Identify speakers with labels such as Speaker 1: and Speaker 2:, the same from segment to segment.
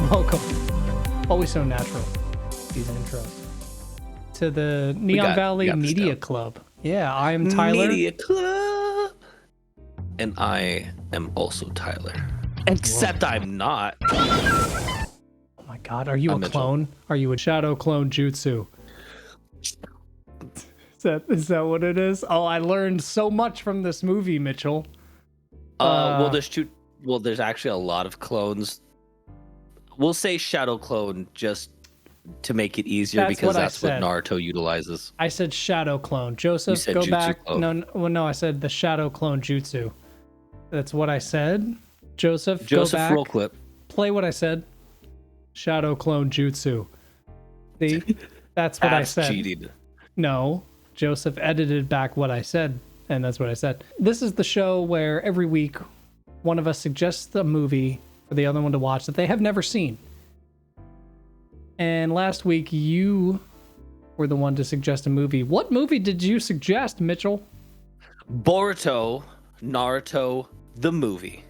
Speaker 1: welcome. Always so natural, these intros. To the Neon Valley Media Club. Yeah, I am Tyler.
Speaker 2: Media Club. And I am also Tyler. Except I'm not.
Speaker 1: Oh my god, are you a clone? Are you a shadow clone jutsu? Is that what it is? Oh, I learned so much from this movie, Mitchell.
Speaker 2: Well, there's actually a lot of clones. We'll say shadow clone just to make it easier because that's what Naruto utilizes.
Speaker 1: I said shadow clone. Joseph, go back. Clone. No, I said the shadow clone jutsu. That's what I said. Joseph, go back.
Speaker 2: Roll clip.
Speaker 1: Play what I said. Shadow clone jutsu. See? That's what I said.
Speaker 2: Cheated.
Speaker 1: No, Joseph edited back what I said, and that's what I said. This is the show where every week one of us suggests a movie for the other one to watch that they have never seen. And last week you were the one to suggest a movie. What movie did you suggest, Mitchell?
Speaker 2: Boruto, Naruto The Movie.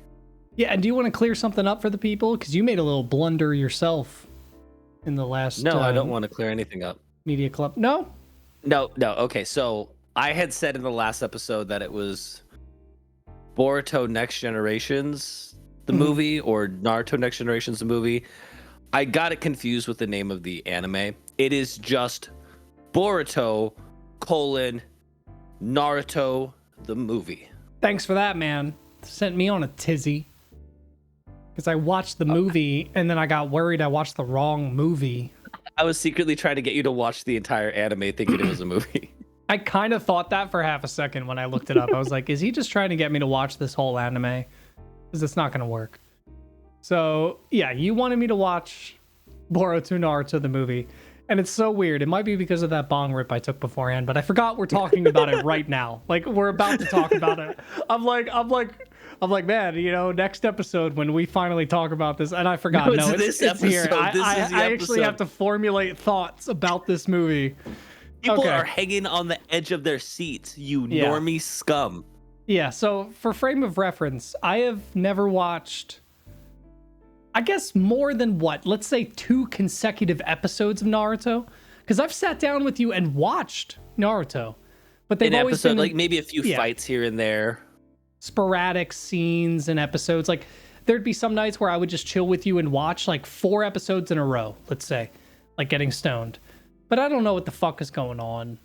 Speaker 1: Yeah, and do you want to clear something up for the people? Because you made a little blunder yourself in the last...
Speaker 2: No, I don't want to clear anything up.
Speaker 1: Media Club. No?
Speaker 2: No. Okay, so I had said in the last episode that it was Boruto Next Generations, the movie, or Naruto Next Generations, the movie. I got it confused with the name of the anime. It is just Boruto, Naruto, the movie.
Speaker 1: Thanks for that, man. Sent me on a tizzy. Because I watched the movie, and then I got worried I watched the wrong movie.
Speaker 2: I was secretly trying to get you to watch the entire anime thinking it was a movie.
Speaker 1: I kind of thought that for half a second when I looked it up. I was like, is he just trying to get me to watch this whole anime? Because it's not going to work. So, yeah, you wanted me to watch Boruto Naruto the movie. And it's so weird. It might be because of that bong rip I took beforehand, but I forgot we're talking about it right now. Like, we're about to talk about it. I'm like, man, you know, next episode when we finally talk about this, and I forgot. No, it's here. I actually have to formulate thoughts about this movie.
Speaker 2: People are hanging on the edge of their seats, you normie scum.
Speaker 1: Yeah, so for frame of reference, I have never watched, I guess, more than let's say 2 consecutive episodes of Naruto, because I've sat down with you and watched Naruto, but they've always been
Speaker 2: like maybe a few fights here and there,
Speaker 1: sporadic scenes and episodes. Like there'd be some nights where I would just chill with you and watch like 4 episodes in a row, let's say, like getting stoned. But I don't know what the fuck is going on.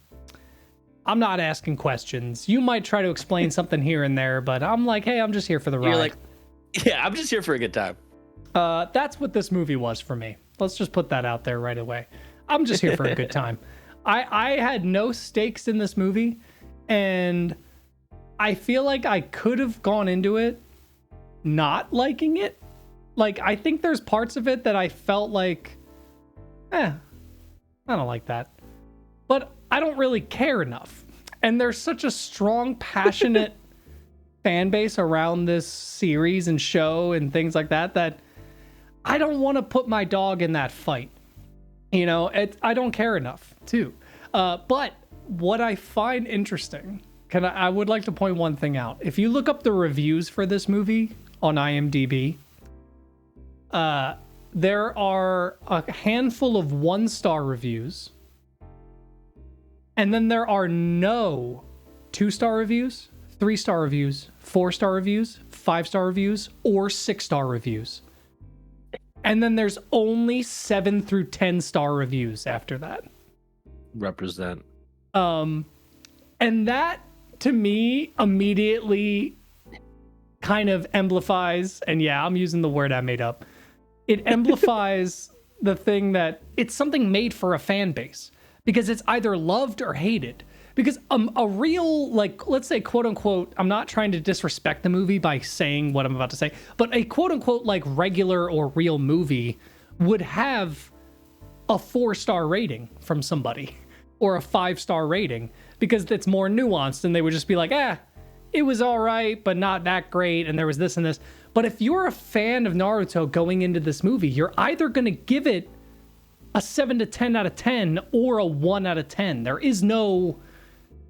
Speaker 1: I'm not asking questions. You might try to explain something here and there, but I'm like, hey, I'm just here for the ride.
Speaker 2: You're like, yeah, I'm just here for a good time.
Speaker 1: That's what this movie was for me. Let's just put that out there right away. I'm just here for a good time. I had no stakes in this movie, and I feel like I could have gone into it not liking it. Like, I think there's parts of it that I felt like, I don't like that. But I don't really care enough. And there's such a strong, passionate fan base around this series and show and things like that, that I don't want to put my dog in that fight. You know, I don't care enough, too. But what I find interesting, I would like to point one thing out. If you look up the reviews for this movie on IMDb, there are a handful of 1-star reviews. And then there are no 2-star reviews, 3-star reviews, 4-star reviews, 5-star reviews, or 6-star reviews. And then there's only 7 through 10-star reviews after that.
Speaker 2: Represent.
Speaker 1: And that, to me, immediately kind of amplifies, and yeah, I'm using the word I made up. It amplifies the thing that it's something made for a fan base. Because it's either loved or hated. Because a real, like, let's say, quote unquote, I'm not trying to disrespect the movie by saying what I'm about to say, but a quote unquote, like, regular or real movie would have a 4-star rating from somebody or a 5-star rating because it's more nuanced, and they would just be like, it was all right, but not that great, and there was this and this. But if you're a fan of Naruto going into this movie, you're either going to give it a 7 to 10 out of 10 or a 1 out of 10. There is no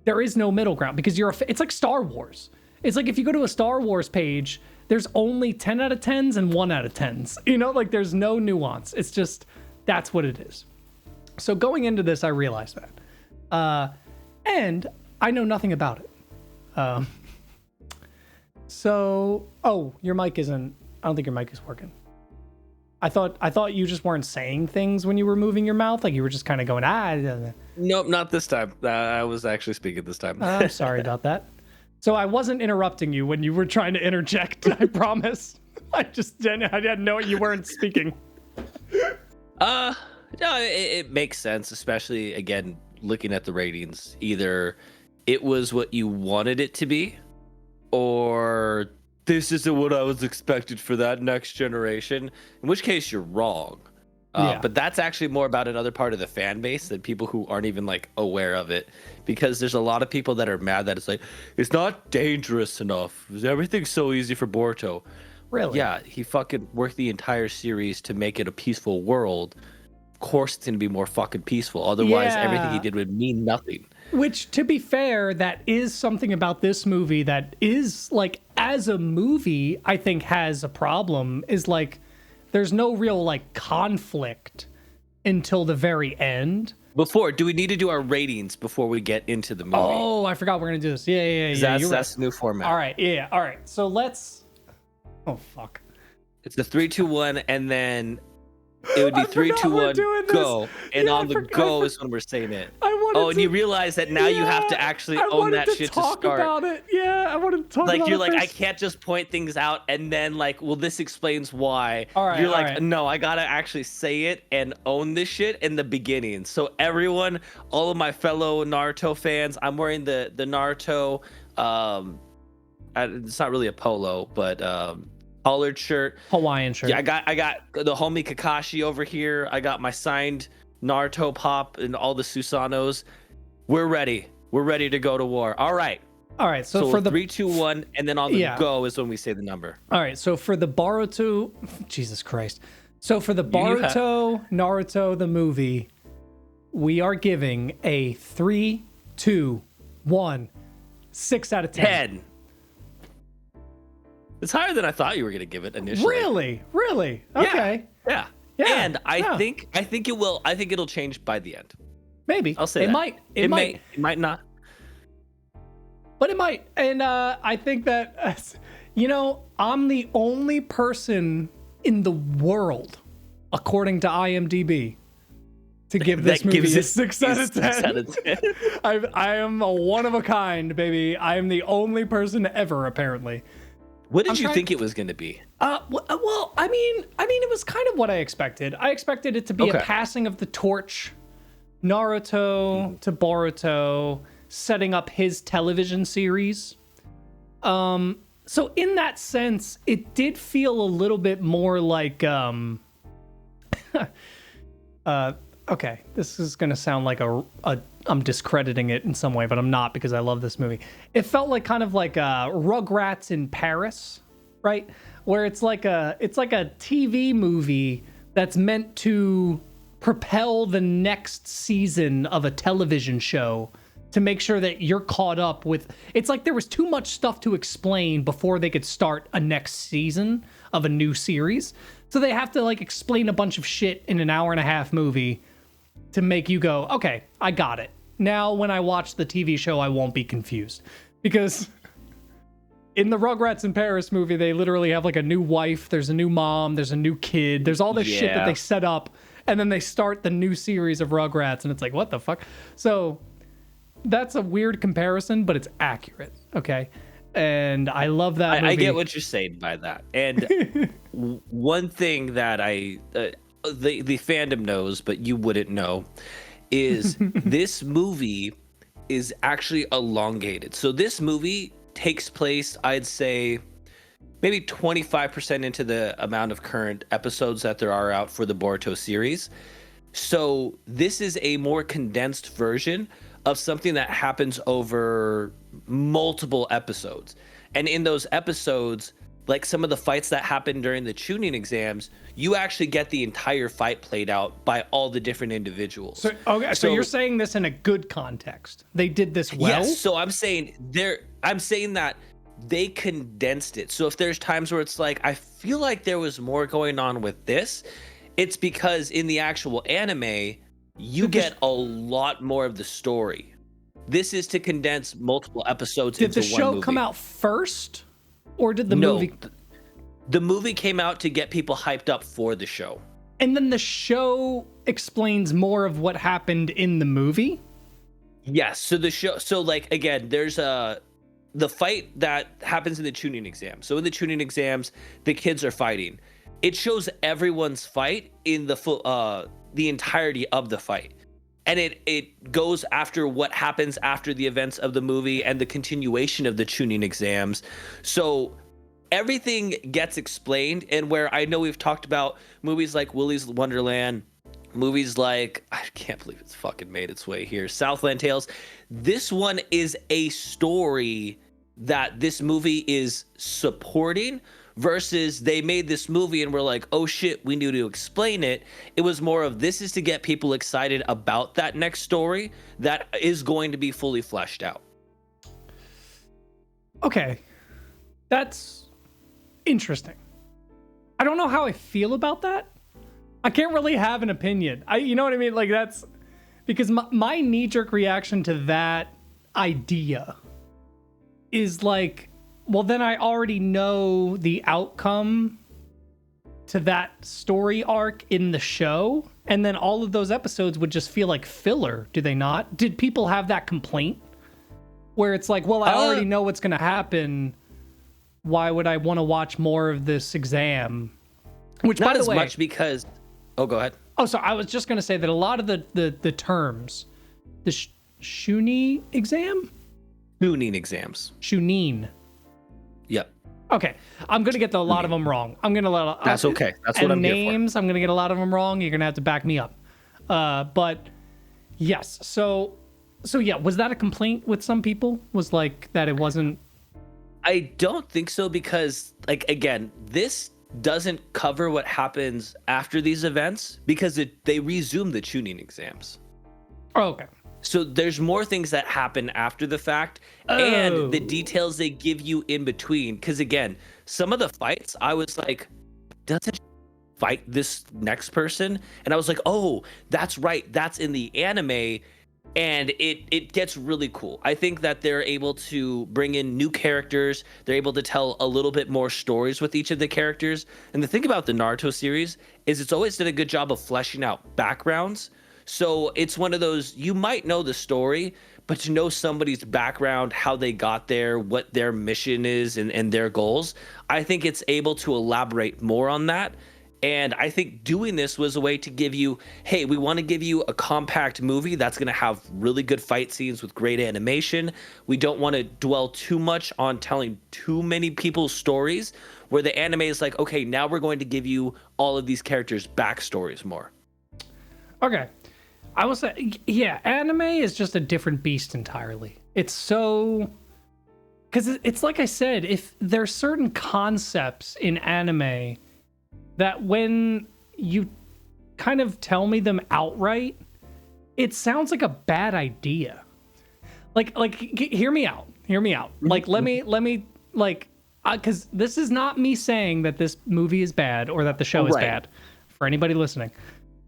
Speaker 1: middle ground because it's like Star Wars. It's like if you go to a Star Wars page, there's only 10 out of 10s and 1 out of 10s. You know, like there's no nuance. It's just that's what it is. So going into this, I realized that. And I know nothing about it. Your mic isn't, I don't think your mic is working. I thought you just weren't saying things when you were moving your mouth. Like you were just kind of going,
Speaker 2: Nope, not this time. I was actually speaking this time.
Speaker 1: I'm sorry about that. So I wasn't interrupting you when you were trying to interject. I promise. I didn't know you weren't speaking.
Speaker 2: No, it makes sense, especially again looking at the ratings. Either it was what you wanted it to be, or this isn't what I was expected for that next generation. In which case, you're wrong. But that's actually more about another part of the fan base than people who aren't even like aware of it, because there's a lot of people that are mad that it's like it's not dangerous enough. Everything's so easy for Boruto.
Speaker 1: Really?
Speaker 2: Yeah, he fucking worked the entire series to make it a peaceful world. Of course, it's gonna be more fucking peaceful. Otherwise, everything he did would mean nothing.
Speaker 1: Which, to be fair, that is something about this movie that is like, as a movie, I think has a problem. Is like, there's no real like conflict until the very end.
Speaker 2: Do we need to do our ratings before we get into the movie?
Speaker 1: Oh, I forgot we're gonna do this. Yeah.
Speaker 2: That's the new format.
Speaker 1: All right. Yeah. All right. So let's. Oh fuck.
Speaker 2: It's the 3, 2, 1, and then it would be 3, 2, 1, go. And on the go is when we're saying it. And you realize that now you have to actually own that shit to start.
Speaker 1: About it. Yeah, I wanted to talk about it.
Speaker 2: Like you're like,
Speaker 1: first.
Speaker 2: I can't just point things out and then like, well, this explains why.
Speaker 1: All right,
Speaker 2: you're like, no, I gotta actually say it and own this shit in the beginning. So everyone, all of my fellow Naruto fans, I'm wearing the Naruto. It's not really a polo, but collared shirt,
Speaker 1: Hawaiian shirt.
Speaker 2: Yeah, I got the homie Kakashi over here. I got my signed Naruto pop and all the Susanos. We're ready. We're ready to go to war. All right.
Speaker 1: So for the
Speaker 2: 3, 2, 1, and then on the go is when we say the number.
Speaker 1: All right. So for the Boruto, Jesus Christ. So for the Boruto Naruto the movie, we are giving a 3, 2, 1, 6 out of 10.
Speaker 2: It's higher than I thought you were gonna give it initially.
Speaker 1: Really? Okay.
Speaker 2: Yeah. And I think it will. I think it'll change by the end.
Speaker 1: Maybe.
Speaker 2: I'll say
Speaker 1: it might. It might.
Speaker 2: It might not.
Speaker 1: But it might. And I think that, I'm the only person in the world, according to IMDb, to give this movie a 6 out of 10. I am a one of a kind, baby. I am the only person ever, apparently.
Speaker 2: What did you think it was going to be?
Speaker 1: Well, I mean, it was kind of what I expected. I expected it to be a passing of the torch, Naruto to Boruto, setting up his television series. So in that sense, it did feel a little bit more like, okay, this is going to sound like I'm discrediting it in some way, but I'm not, because I love this movie. It felt like kind of like Rugrats in Paris, right? Where it's like a TV movie that's meant to propel the next season of a television show, to make sure that you're caught up with. It's like there was too much stuff to explain before they could start a next season of a new series. So they have to like explain a bunch of shit in an 1.5-hour movie to make you go, okay, I got it. Now when I watch the TV show, I won't be confused. Because in the Rugrats in Paris movie, they literally have like a new wife, there's a new mom, there's a new kid, there's all this shit that they set up, and then they start the new series of Rugrats, and it's like, what the fuck? So that's a weird comparison, but it's accurate, okay? And I love that movie.
Speaker 2: I get what you're saying by that. And one thing that the fandom knows, but you wouldn't know, is this movie is actually elongated. So this movie takes place, I'd say, maybe 25% into the amount of current episodes that there are out for the Boruto series. So this is a more condensed version of something that happens over multiple episodes. And in those episodes, like some of the fights that happen during the tuning exams, you actually get the entire fight played out by all the different individuals.
Speaker 1: So you're saying this in a good context. They did this well?
Speaker 2: Yes, so I'm saying that they condensed it. So if there's times where it's like, I feel like there was more going on with this, it's because in the actual anime, you get a lot more of the story. This is to condense multiple episodes into one movie. Did the show
Speaker 1: come out first, or did the
Speaker 2: No,
Speaker 1: movie?
Speaker 2: The movie came out to get people hyped up for the show.
Speaker 1: And then the show explains more of what happened in the movie?
Speaker 2: Yes. So the show, so like, again, there's the fight that happens in the tuning exam. So in the tuning exams, the kids are fighting. It shows everyone's fight in the entirety of the fight. And it goes after what happens after the events of the movie and the continuation of the tuning exams. So everything gets explained. And where I know we've talked about movies like Willy's Wonderland, movies like, I can't believe it's fucking made its way here, Southland Tales. This one is a story that this movie is supporting, versus they made this movie and were like, oh shit, we need to explain it. It was more of, this is to get people excited about that next story that is going to be fully fleshed out.
Speaker 1: Okay. That's interesting. I don't know how I feel about that. I can't really have an opinion. You know what I mean? Like, that's because my knee-jerk reaction to that idea is like, well, then I already know the outcome to that story arc in the show, and then all of those episodes would just feel like filler, do they not? Did people have that complaint? Where it's like, well, I already know what's going to happen. Why would I want to watch more of this exam? Which,
Speaker 2: not
Speaker 1: by the way,
Speaker 2: as much because... Oh, go ahead.
Speaker 1: Oh, so I was just going to say that a lot of the terms, the Shunin exam?
Speaker 2: Shunin exams.
Speaker 1: Shunin.
Speaker 2: Yep.
Speaker 1: Okay, I'm gonna get a lot of them wrong. I'm gonna let.
Speaker 2: That's okay. That's what I'm
Speaker 1: names.
Speaker 2: Here for.
Speaker 1: I'm gonna get a lot of them wrong. You're gonna have to back me up. But yes. So yeah. Was that a complaint with some people? Was like that it wasn't.
Speaker 2: I don't think so, because like, again, this doesn't cover what happens after these events, because they resume the tuning exams.
Speaker 1: Oh, okay.
Speaker 2: So there's more things that happen after the fact, and the details they give you in between. Because again, some of the fights, I was like, doesn't she fight this next person? And I was like, oh, that's right. That's in the anime. And it gets really cool. I think that they're able to bring in new characters. They're able to tell a little bit more stories with each of the characters. And the thing about the Naruto series is it's always done a good job of fleshing out backgrounds. So it's one of those, you might know the story, but to know somebody's background, how they got there, what their mission is, and their goals, I think it's able to elaborate more on that. And I think doing this was a way to give you, hey, we want to give you a compact movie that's going to have really good fight scenes with great animation. We don't want to dwell too much on telling too many people's stories, where the anime is like, okay, now we're going to give you all of these characters' backstories more.
Speaker 1: Okay. I will say, yeah, anime is just a different beast entirely. It's so... Because it's like I said, if there's certain concepts in anime that when you kind of tell me them outright, it sounds like a bad idea. Like, hear me out. Like, let me, like, because this is not me saying that this movie is bad or that the show is bad, for anybody listening.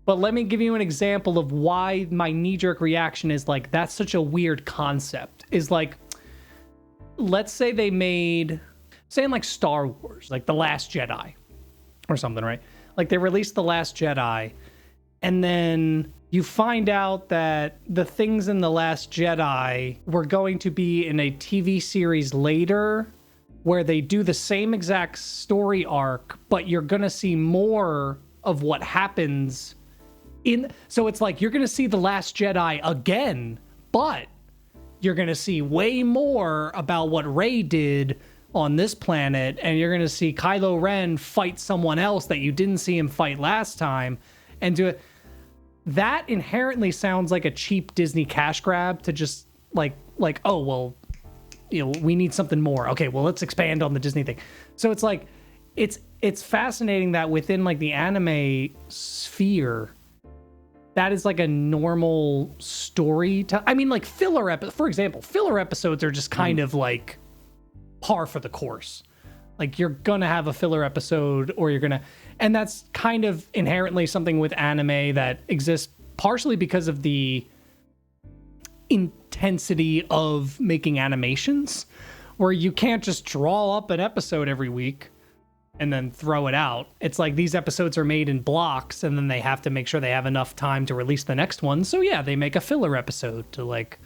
Speaker 1: But let me give you an example of why my knee-jerk reaction is like, that's such a weird concept. Is like, let's say they made, say in like Star Wars, like The Last Jedi or something, right? Like they released The Last Jedi, and then you find out that the things in The Last Jedi were going to be in a TV series later, where they do the same exact story arc, but you're gonna see more of what happens so it's like you're gonna see The Last Jedi again, but you're gonna see way more about what Rey did on this planet, and you're gonna see Kylo Ren fight someone else that you didn't see him fight last time, and do it. That inherently sounds like a cheap Disney cash grab to just like, oh well, you know, we need something more. Okay, well, let's expand on the Disney thing. So it's like, it's fascinating that within like the anime sphere, that is like a normal story. I mean, like for example, filler episodes are just kind of like par for the course. Like, you're gonna have a filler episode, or and that's kind of inherently something with anime that exists partially because of the intensity of making animations, where you can't just draw up an episode every week and then throw it out. It's like these episodes are made in blocks, and then they have to make sure they have enough time to release the next one. So yeah, they make a filler episode to like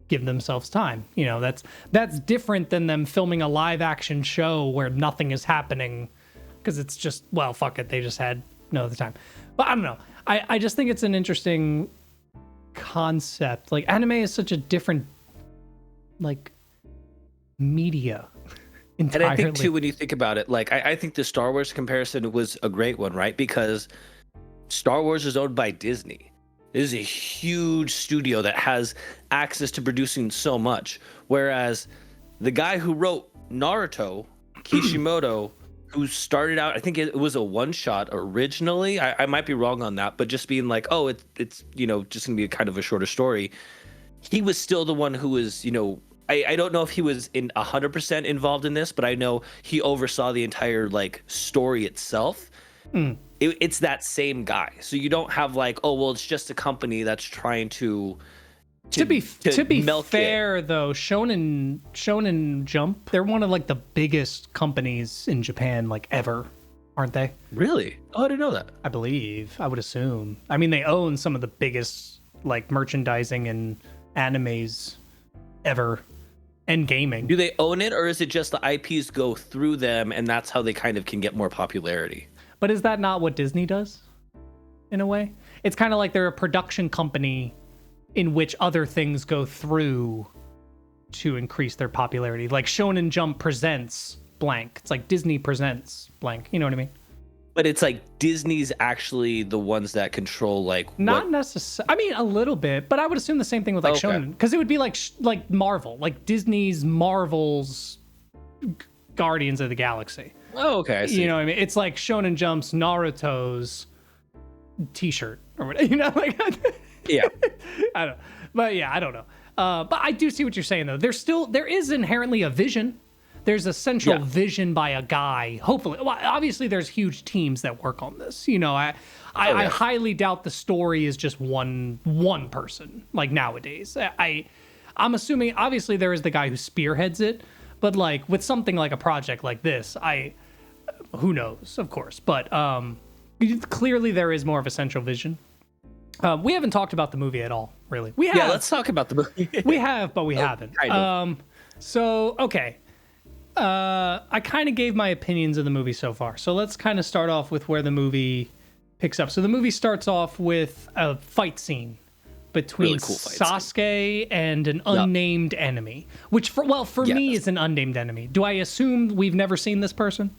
Speaker 1: give themselves time. You know, that's different than them filming a live action show where nothing is happening because it's just, well, fuck it, they just had no other time. But I don't know. I just think it's an interesting concept. Like, anime is such a different like media entirely.
Speaker 2: And I think too, when you think about it, like I think the Star Wars comparison was a great one, right? Because Star Wars is owned by Disney. It is a huge studio that has access to producing so much. Whereas the guy who wrote Naruto, Kishimoto, who started out, I think it was a one-shot originally. I might be wrong on that, but just being like, oh, it's you know, just gonna be a kind of a shorter story. He was still the one who was, you know, I don't know if he was in 100% involved in this, but I know he oversaw the entire like story itself. It's that same guy. So you don't have like, oh, well, it's just a company that's trying to
Speaker 1: be fair, though, Shonen Jump, they're one of like the biggest companies in Japan like ever, aren't they?
Speaker 2: Really? Oh, I didn't know that.
Speaker 1: I believe. I would assume. I mean, they own some of the biggest like merchandising and animes ever, and gaming.
Speaker 2: Do they own it, or is it just the IPs go through them and that's how they kind of can get more popularity?
Speaker 1: But is that not what Disney does in a way? It's kind of like they're a production company in which other things go through to increase their popularity. Like Shonen Jump presents blank. It's like Disney presents blank. You know what I mean?
Speaker 2: But it's like Disney's actually the ones that control like
Speaker 1: not necessarily. I mean, a little bit, but I would assume the same thing with like Shonen, because it would be like Marvel, like Disney's Marvel's Guardians of the Galaxy.
Speaker 2: Oh, okay. I see.
Speaker 1: You know what I mean? It's like Shonen Jump's Naruto's T-shirt or whatever. You know, like
Speaker 2: yeah.
Speaker 1: I don't. But yeah, I don't know. But I do see what you're saying though. There is inherently a vision. There's a central vision by a guy. Hopefully, well, obviously, there's huge teams that work on this. You know, I highly doubt the story is just one person. Like nowadays, I'm assuming obviously there is the guy who spearheads it, but like with something like a project like this, who knows, of course. But clearly there is more of a central vision. We haven't talked about the movie at all, really. We have.
Speaker 2: Yeah, let's talk about the movie.
Speaker 1: We have, but we haven't.
Speaker 2: Kind of.
Speaker 1: So okay. I kind of gave my opinions of the movie so far. So let's kind of start off with where the movie picks up. So the movie starts off with a fight scene between
Speaker 2: really cool
Speaker 1: Sasuke and an unnamed enemy, which for me is an unnamed enemy. Do I assume we've never seen this person?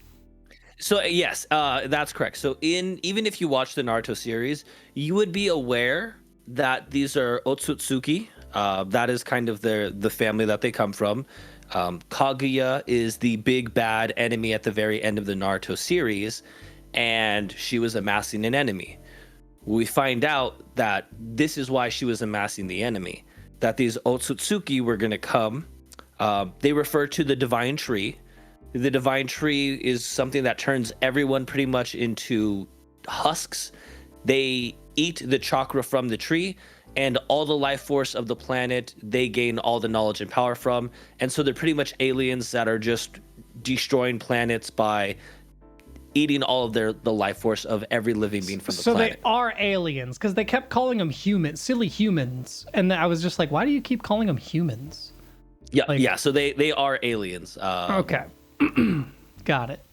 Speaker 2: So yes, that's correct. So even if you watch the Naruto series, you would be aware that these are Otsutsuki. That is kind of the family that they come from. Kaguya is the big bad enemy at the very end of the Naruto series, and she was amassing an enemy. We find out that this is why she was amassing the enemy, that these Otsutsuki were going to come. They refer to the divine tree. The divine tree is something that turns everyone pretty much into husks. They eat the chakra from the tree, and all the life force of the planet, they gain all the knowledge and power from. And so they're pretty much aliens that are just destroying planets by eating all of the life force of every living being from the planet.
Speaker 1: So they are aliens, because they kept calling them humans, silly humans. And I was just like, why do you keep calling them humans?
Speaker 2: Yeah, so they are aliens.
Speaker 1: Okay. Got it.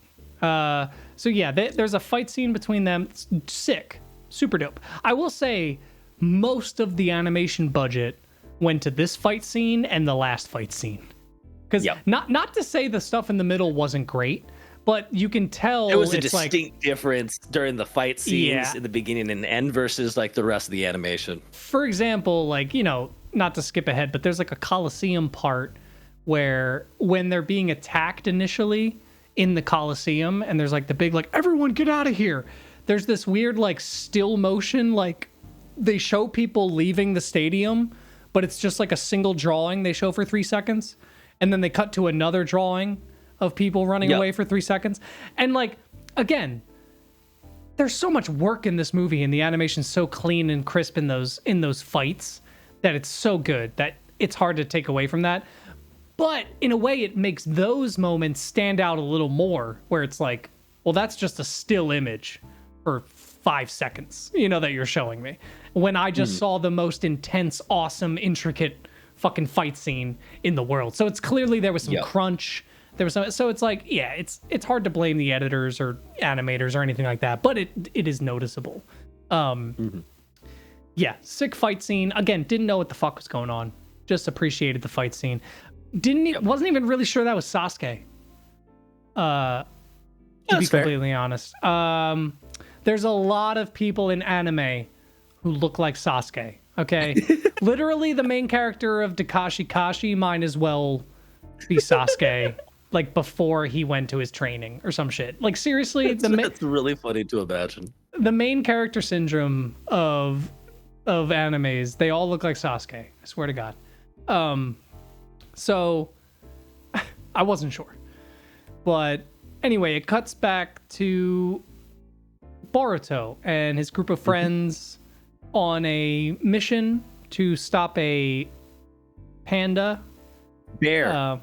Speaker 1: So yeah, there's a fight scene between them. It's sick. Super dope. I will say, most of the animation budget went to this fight scene and the last fight scene. Because not to say the stuff in the middle wasn't great, but you can tell
Speaker 2: there was a distinct difference during the fight scenes in the beginning and end versus like the rest of the animation.
Speaker 1: For example, like, you know, not to skip ahead, but there's like a Coliseum part where when they're being attacked initially in the Coliseum, and there's like the big like, everyone get out of here. There's this weird like still motion, like they show people leaving the stadium, but it's just like a single drawing they show for 3 seconds. And then they cut to another drawing of people running away for 3 seconds. And like, again, there's so much work in this movie, and the animation's so clean and crisp in those fights that it's so good that it's hard to take away from that. But in a way, it makes those moments stand out a little more, where it's like, well, that's just a still image for 5 seconds, that you're showing me. When I just saw the most intense, awesome, intricate fucking fight scene in the world. So it's clearly there was some crunch. There was some, so it's like, yeah, it's hard to blame the editors or animators or anything like that, but it is noticeable. Yeah, sick fight scene. Again, didn't know what the fuck was going on. Just appreciated the fight scene. Wasn't even really sure that was Sasuke. To be completely honest. There's a lot of people in anime who look like Sasuke. Okay, literally the main character of Takashi Kashi might as well be Sasuke. Like before he went to his training or some shit. Like seriously,
Speaker 2: that's really funny to imagine.
Speaker 1: The main character syndrome of animes, they all look like Sasuke. I swear to God. So I wasn't sure, but anyway, it cuts back to Boruto and his group of friends on a mission to stop a panda
Speaker 2: bear.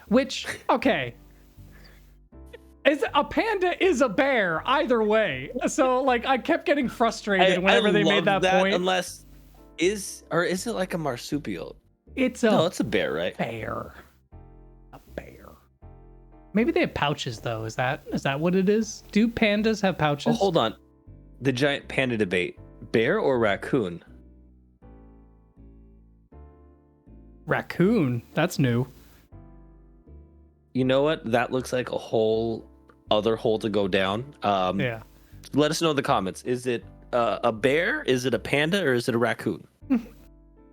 Speaker 1: Which, okay, a panda is a bear either way. So like I kept getting frustrated whenever they made that point.
Speaker 2: Unless is it like a marsupial?
Speaker 1: It's
Speaker 2: a bear, right?
Speaker 1: A bear. Maybe they have pouches though. Is that what it is? Do pandas have pouches?
Speaker 2: Oh, hold on. The giant panda debate. Bear or raccoon?
Speaker 1: Raccoon. That's new.
Speaker 2: You know what? That looks like a whole other hole to go down.
Speaker 1: Yeah.
Speaker 2: Let us know in the comments. Is it a bear? Is it a panda? Or is it a raccoon?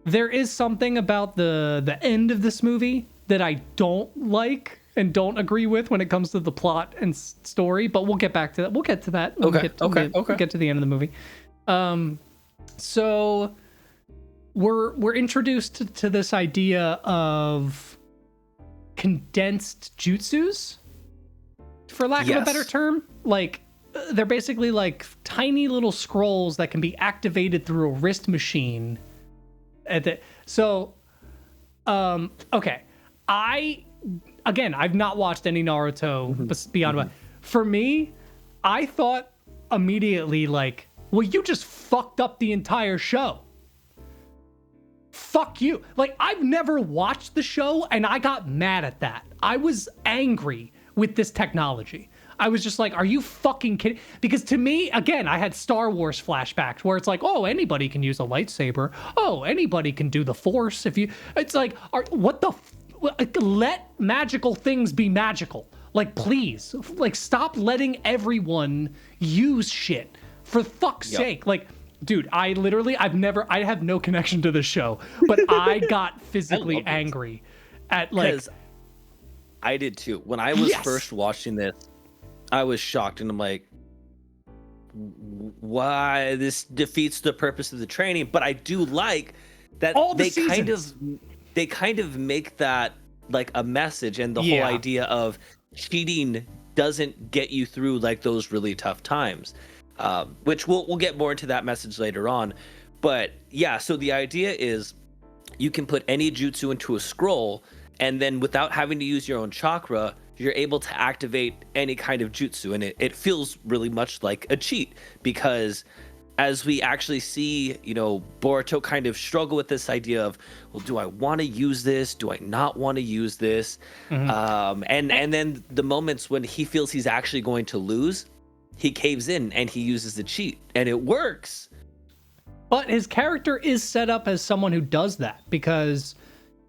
Speaker 1: There is something about the end of this movie that I don't like and don't agree with when it comes to the plot and story, but we'll get back to that. We'll get to that. We'll get to the end of the movie. So we're introduced to this idea of condensed jutsus, for lack of a better term. Like they're basically like tiny little scrolls that can be activated through a wrist machine. Okay. I've not watched any Naruto beyond. For me, I thought immediately like, well, you just fucked up the entire show. Fuck you. Like, I've never watched the show and I got mad at that. I was angry with this technology. I was just like, are you fucking kidding? Because to me, again, I had Star Wars flashbacks where it's like, oh, anybody can use a lightsaber. Oh, anybody can do the Force. It's like, let magical things be magical. Like, please, like, stop letting everyone use shit. For fuck's sake. Like, dude, I have no connection to this show, but I got physically angry at like.
Speaker 2: I did too. When I was first watching this, I was shocked and I'm like, why this defeats the purpose of the training? But I do like that they kind of make that like a message, and the whole idea of cheating doesn't get you through like those really tough times. Which we'll get more into that message later on. But yeah, so the idea is you can put any jutsu into a scroll, and then without having to use your own chakra, you're able to activate any kind of jutsu. And it feels really much like a cheat, because as we actually see, Boruto kind of struggle with this idea of, well, do I want to use this? Do I not want to use this? And then the moments when he feels he's actually going to lose, he caves in and he uses the cheat, and it works.
Speaker 1: But his character is set up as someone who does that, because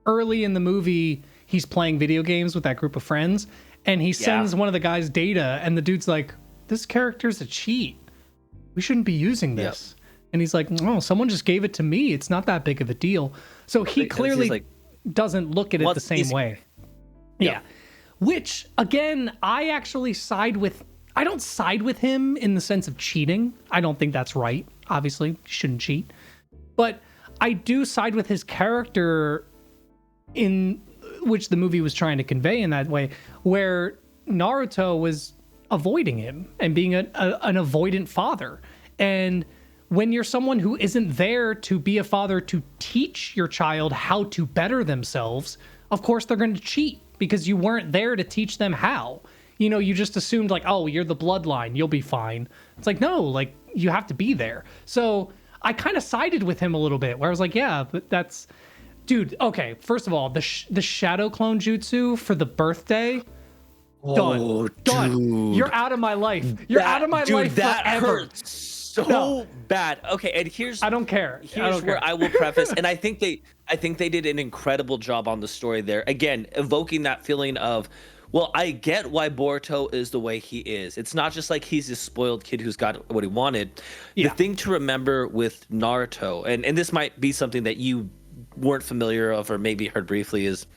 Speaker 1: early in the movie, he's playing video games with that group of friends, and he sends one of the guys data, and the dude's like, this character's a cheat. We shouldn't be using this. And he's like, oh, someone just gave it to me. It's not that big of a deal. So he clearly doesn't look at it the same way. Yeah. Which, again, I actually I don't side with him in the sense of cheating. I don't think that's right. Obviously, you shouldn't cheat. But I do side with his character in which the movie was trying to convey in that way, where Naruto was avoiding him and being an avoidant father. And when you're someone who isn't there to be a father to teach your child how to better themselves, of course they're going to cheat because you weren't there to teach them how. You know, you just assumed like, oh, you're the bloodline, you'll be fine. It's like, no, like you have to be there. So I kind of sided with him a little bit where I was like, yeah, but that's, dude, okay. First of all, the shadow clone jutsu for the birthday,
Speaker 2: Oh,
Speaker 1: done.
Speaker 2: dude.
Speaker 1: You're out of my life. You're out of my life
Speaker 2: that
Speaker 1: forever.
Speaker 2: hurts so bad. Okay, and
Speaker 1: I don't care.
Speaker 2: Here's where I will preface, and I think they did an incredible job on the story there. Again, evoking that feeling of, well, I get why Boruto is the way he is. It's not just like he's this spoiled kid who's got what he wanted.
Speaker 1: Yeah.
Speaker 2: The thing to remember with Naruto, and this might be something that you weren't familiar of or maybe heard briefly, is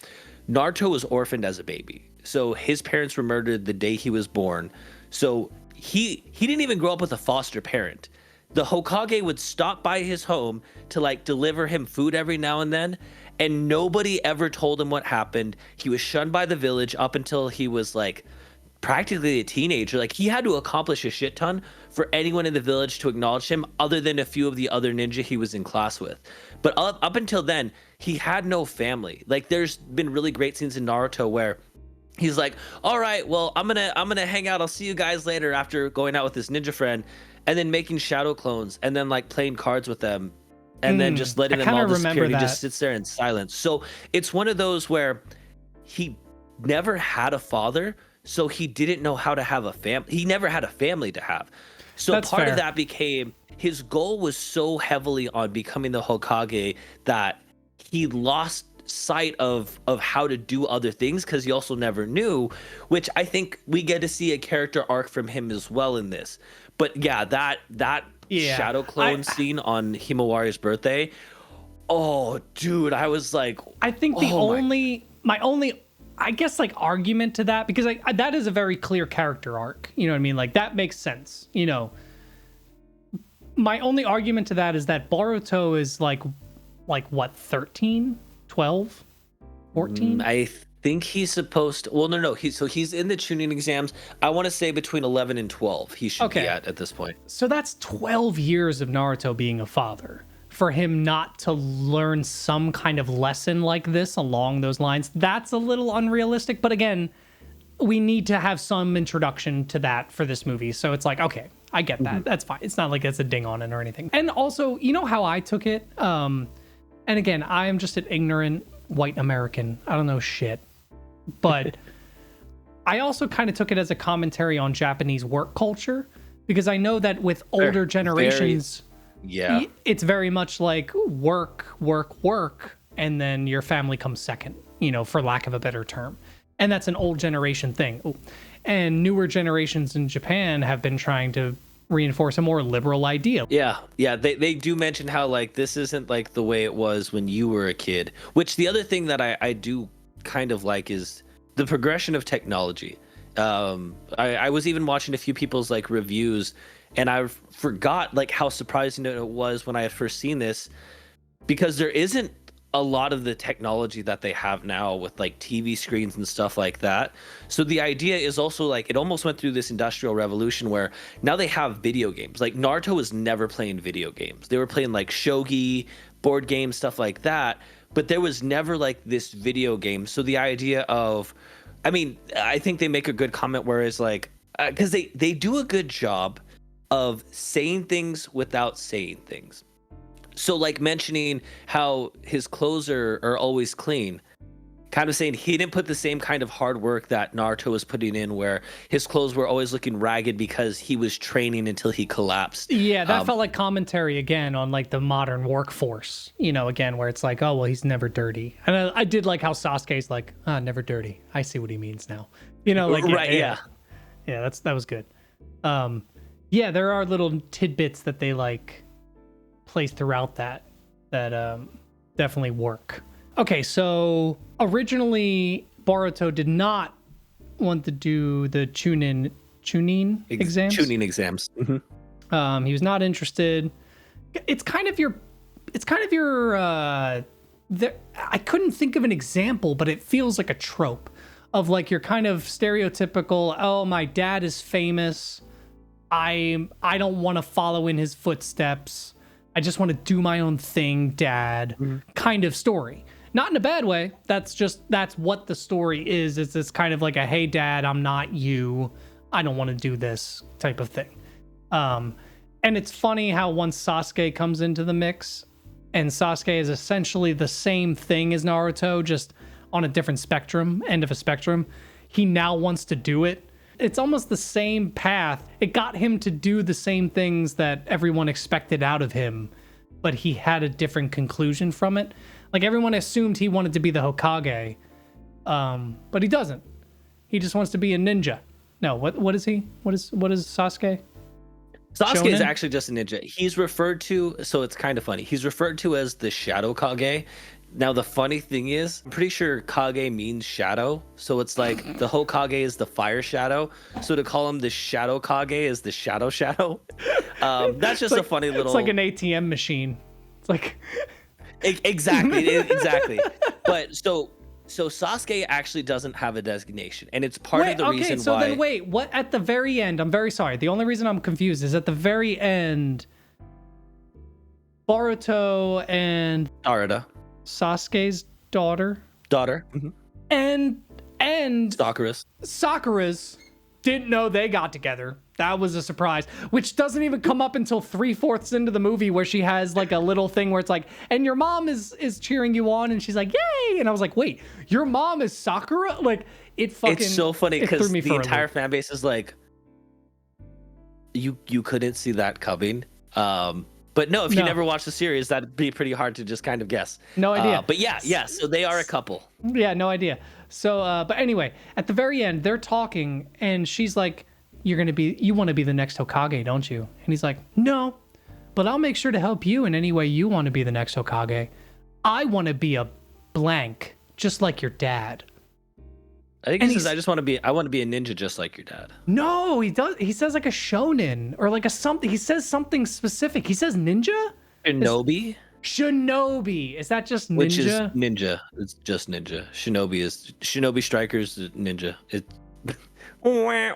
Speaker 2: Naruto was orphaned as a baby. So his parents were murdered the day he was born. So he didn't even grow up with a foster parent. The Hokage would stop by his home to like deliver him food every now and then, and nobody ever told him what happened. He was shunned by the village up until he was like practically a teenager. Like he had to accomplish a shit ton for anyone in the village to acknowledge him, other than a few of the other ninja he was in class with. But up until then, he had no family. Like there's been really great scenes in Naruto where he's like, all right, well, I'm gonna hang out. I'll see you guys later, after going out with his ninja friend, and then making shadow clones, and then like playing cards with them, and then just letting them all disappear. He just sits there in silence. So it's one of those where he never had a father, so he didn't know how to have a family. He never had a family to have. So
Speaker 1: That's
Speaker 2: part
Speaker 1: fair.
Speaker 2: of that became, his goal was so heavily on becoming the Hokage that he lost sight of how to do other things, because he also never knew, which I think we get to see a character arc from him as well in this. But yeah, that shadow clone scene on Himawari's birthday, oh dude, I was like,
Speaker 1: I think the my only I guess like argument to that, because that is a very clear character arc, you know what I mean, like that makes sense, you know. My only argument to that is that Boruto is like what, 13, 12, 14?
Speaker 2: I think he's supposed to, well, no, he's in the tuning exams. I want to say between 11 and 12 he should be at this point.
Speaker 1: So that's 12 years of Naruto being a father. For him not to learn some kind of lesson like this along those lines, that's a little unrealistic. But again, we need to have some introduction to that for this movie. So it's like, okay, I get that. That's fine. It's not like it's a ding on it or anything. And also, you know how I took it? And again, I am just an ignorant white American. I don't know shit. But I also kind of took it as a commentary on Japanese work culture, because I know that with older generations, it's very much like work, and then your family comes second, you know, for lack of a better term. And that's an old generation thing. Ooh. And newer generations in Japan have been trying to reinforce a more liberal idea.
Speaker 2: Yeah. They do mention how like this isn't like the way it was when you were a kid. Which the other thing that I do kind of like is the progression of technology. I was even watching a few people's like reviews, and I forgot like how surprising it was when I had first seen this, because there isn't a lot of the technology that they have now with like TV screens and stuff like that. So the idea is also like it almost went through this industrial revolution where now they have video games. Like Naruto was never playing video games. They were playing like shogi, board games, stuff like that. But there was never like this video game. So the idea of, I mean, I think they make a good comment where it's like, because they do a good job of saying things without saying things. So like mentioning how his clothes are always clean, kind of saying he didn't put the same kind of hard work that Naruto was putting in, where his clothes were always looking ragged because he was training until he collapsed.
Speaker 1: Yeah, that felt like commentary again on like the modern workforce, you know, again, where it's like, oh, well, he's never dirty. And I did like how Sasuke's like, never dirty. I see what he means now. You know, like, yeah, that was good. Yeah, there are little tidbits that they like place throughout that definitely work. Okay, so originally Boruto did not want to do the tuning exams.
Speaker 2: Tuning exams. Mm-hmm.
Speaker 1: He was not interested. It's kind of your I couldn't think of an example, but it feels like a trope of like your kind of stereotypical, oh, my dad is famous. I don't want to follow in his footsteps. I just want to do my own thing, dad, kind of story. Not in a bad way. That's what the story is. It's this kind of like a, hey, dad, I'm not you. I don't want to do this type of thing. And it's funny how once Sasuke comes into the mix, and Sasuke is essentially the same thing as Naruto, just on a different end of a spectrum, he now wants to do it. It's almost the same path. It got him to do the same things that everyone expected out of him, but he had a different conclusion from it. Like, everyone assumed he wanted to be the Hokage, but he doesn't. He just wants to be a ninja. No, what is he? What is Sasuke?
Speaker 2: Sasuke is
Speaker 1: Shonen?
Speaker 2: actually just a ninja. He's referred to, so it's kind of funny. He's referred to as the Shadow Kage. Now, the funny thing is, I'm pretty sure Kage means shadow. So it's like the Hokage is the fire shadow. So to call him the Shadow Kage is the shadow shadow. That's just a funny little...
Speaker 1: It's like an ATM machine. It's like...
Speaker 2: Exactly. But so Sasuke actually doesn't have a designation. And it's part of the reason why...
Speaker 1: So then wait, what at the very end, I'm very sorry. The only reason I'm confused is at the very end, Boruto and...
Speaker 2: Arada.
Speaker 1: Sasuke's daughter
Speaker 2: Mm-hmm.
Speaker 1: and
Speaker 2: Sakura's
Speaker 1: didn't know they got together. That was a surprise, which doesn't even come up until 3/4 into the movie, where she has like a little thing where it's like, and your mom is cheering you on, and she's like, yay, and I was like, wait, your mom is Sakura? Like, it's
Speaker 2: so funny because the entire fan base is like, you couldn't see that coming. But no, if you never watched the series, that'd be pretty hard to just kind of guess.
Speaker 1: No idea.
Speaker 2: But yeah, so they are a couple.
Speaker 1: Yeah, no idea. So, but anyway, at the very end, they're talking, and she's like, you want to be the next Hokage, don't you? And he's like, no, but I'll make sure to help you in any way you want to be the next Hokage. I want to be a blank, just like your dad.
Speaker 2: I think he says, I want to be a ninja just like your dad.
Speaker 1: No, he does. He says like a shonen or like a something. He says something specific. He says ninja? Shinobi. Is that just ninja?
Speaker 2: Which is ninja. It's just ninja. Shinobi Strikers ninja.
Speaker 1: Well,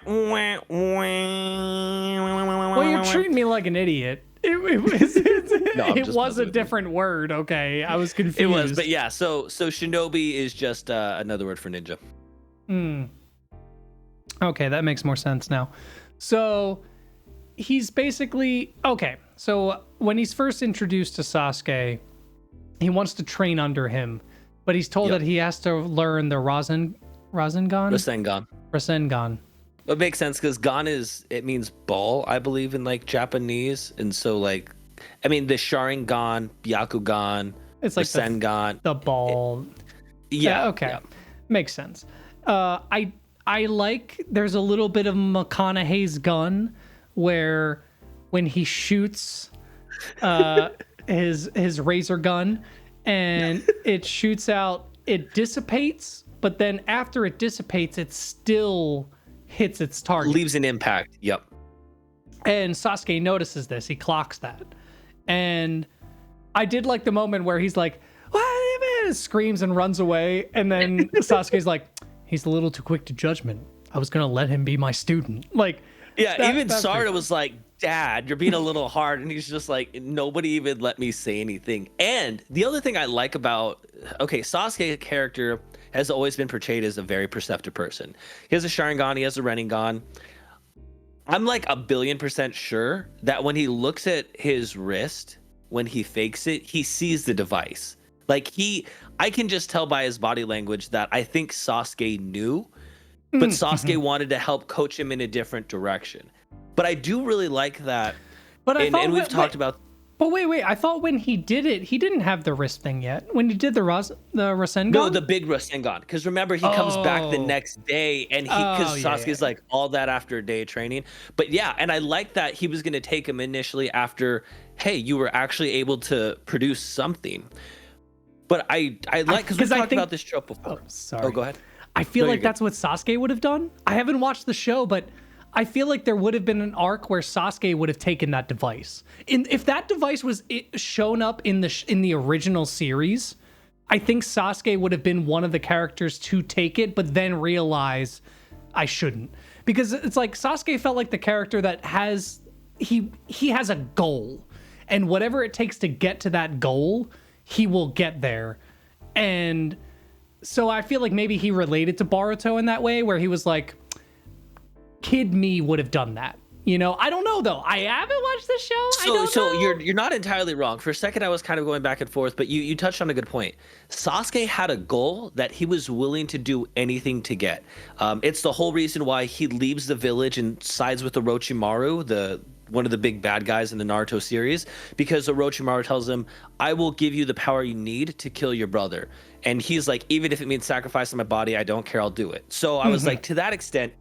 Speaker 1: you're treating me like an idiot. It was a different word. Okay, I was confused.
Speaker 2: It was, but yeah. So Shinobi is just another word for ninja.
Speaker 1: Okay, that makes more sense now. So he's basically okay. So when he's first introduced to Sasuke, he wants to train under him, but he's told that he has to learn the Rasengan.
Speaker 2: It makes sense because Gan it means ball, I believe, in like Japanese, and so like, I mean, the Sharingan, Byakugan,
Speaker 1: it's like
Speaker 2: Rasengan,
Speaker 1: the ball. Okay, yeah. Makes sense. I like, there's a little bit of McConaughey's gun where when he shoots his razor gun and it shoots out, it dissipates, but then after it dissipates, it still hits its target.
Speaker 2: Leaves an impact. Yep.
Speaker 1: And Sasuke notices this. He clocks that. And I did like the moment where he's like, what? Screams and runs away. And then Sasuke's like, he's a little too quick to judgment. I was going to let him be my student. Like,
Speaker 2: yeah, even Sarada was like, Dad, you're being a little hard. And he's just like, nobody even let me say anything. And the other thing I like about, Sasuke character has always been portrayed as a very perceptive person. He has a Sharingan, he has a Rinnegan. I'm like 1,000,000,000% sure that when he looks at his wrist, when he fakes it, he sees the device. Like I can just tell by his body language that I think Sasuke knew, but Sasuke wanted to help coach him in a different direction. But I do really like that.
Speaker 1: But
Speaker 2: we've talked about.
Speaker 1: But wait, I thought when he did it, he didn't have the wrist thing yet. When he did the Rasengan?
Speaker 2: No, the big Rasengan. Because remember, he comes back the next day, and Sasuke's like, all that after a day of training. But yeah, and I like that he was going to take him initially after, hey, you were actually able to produce something. But I like, because we talked about this trope before.
Speaker 1: Oh, sorry.
Speaker 2: Oh, go ahead.
Speaker 1: I feel like that's what Sasuke would have done. I haven't watched the show, but I feel like there would have been an arc where Sasuke would have taken that device. If that device was shown up in the original series, I think Sasuke would have been one of the characters to take it, but then realize I shouldn't. Because it's like Sasuke felt like the character that he has a goal. And whatever it takes to get to that goal, he will get there. And so I feel like maybe he related to Boruto in that way, where he was like, kid me would have done that. You know, I don't know though. I haven't watched the show. I don't know.
Speaker 2: You're not entirely wrong. For a second, I was kind of going back and forth, but you touched on a good point. Sasuke had a goal that he was willing to do anything to get. It's the whole reason why he leaves the village and sides with Orochimaru, one of the big bad guys in the Naruto series, because Orochimaru tells him, "I will give you the power you need to kill your brother." And he's like, "Even if it means sacrificing my body, I don't care. I'll do it." So I was like, to that extent,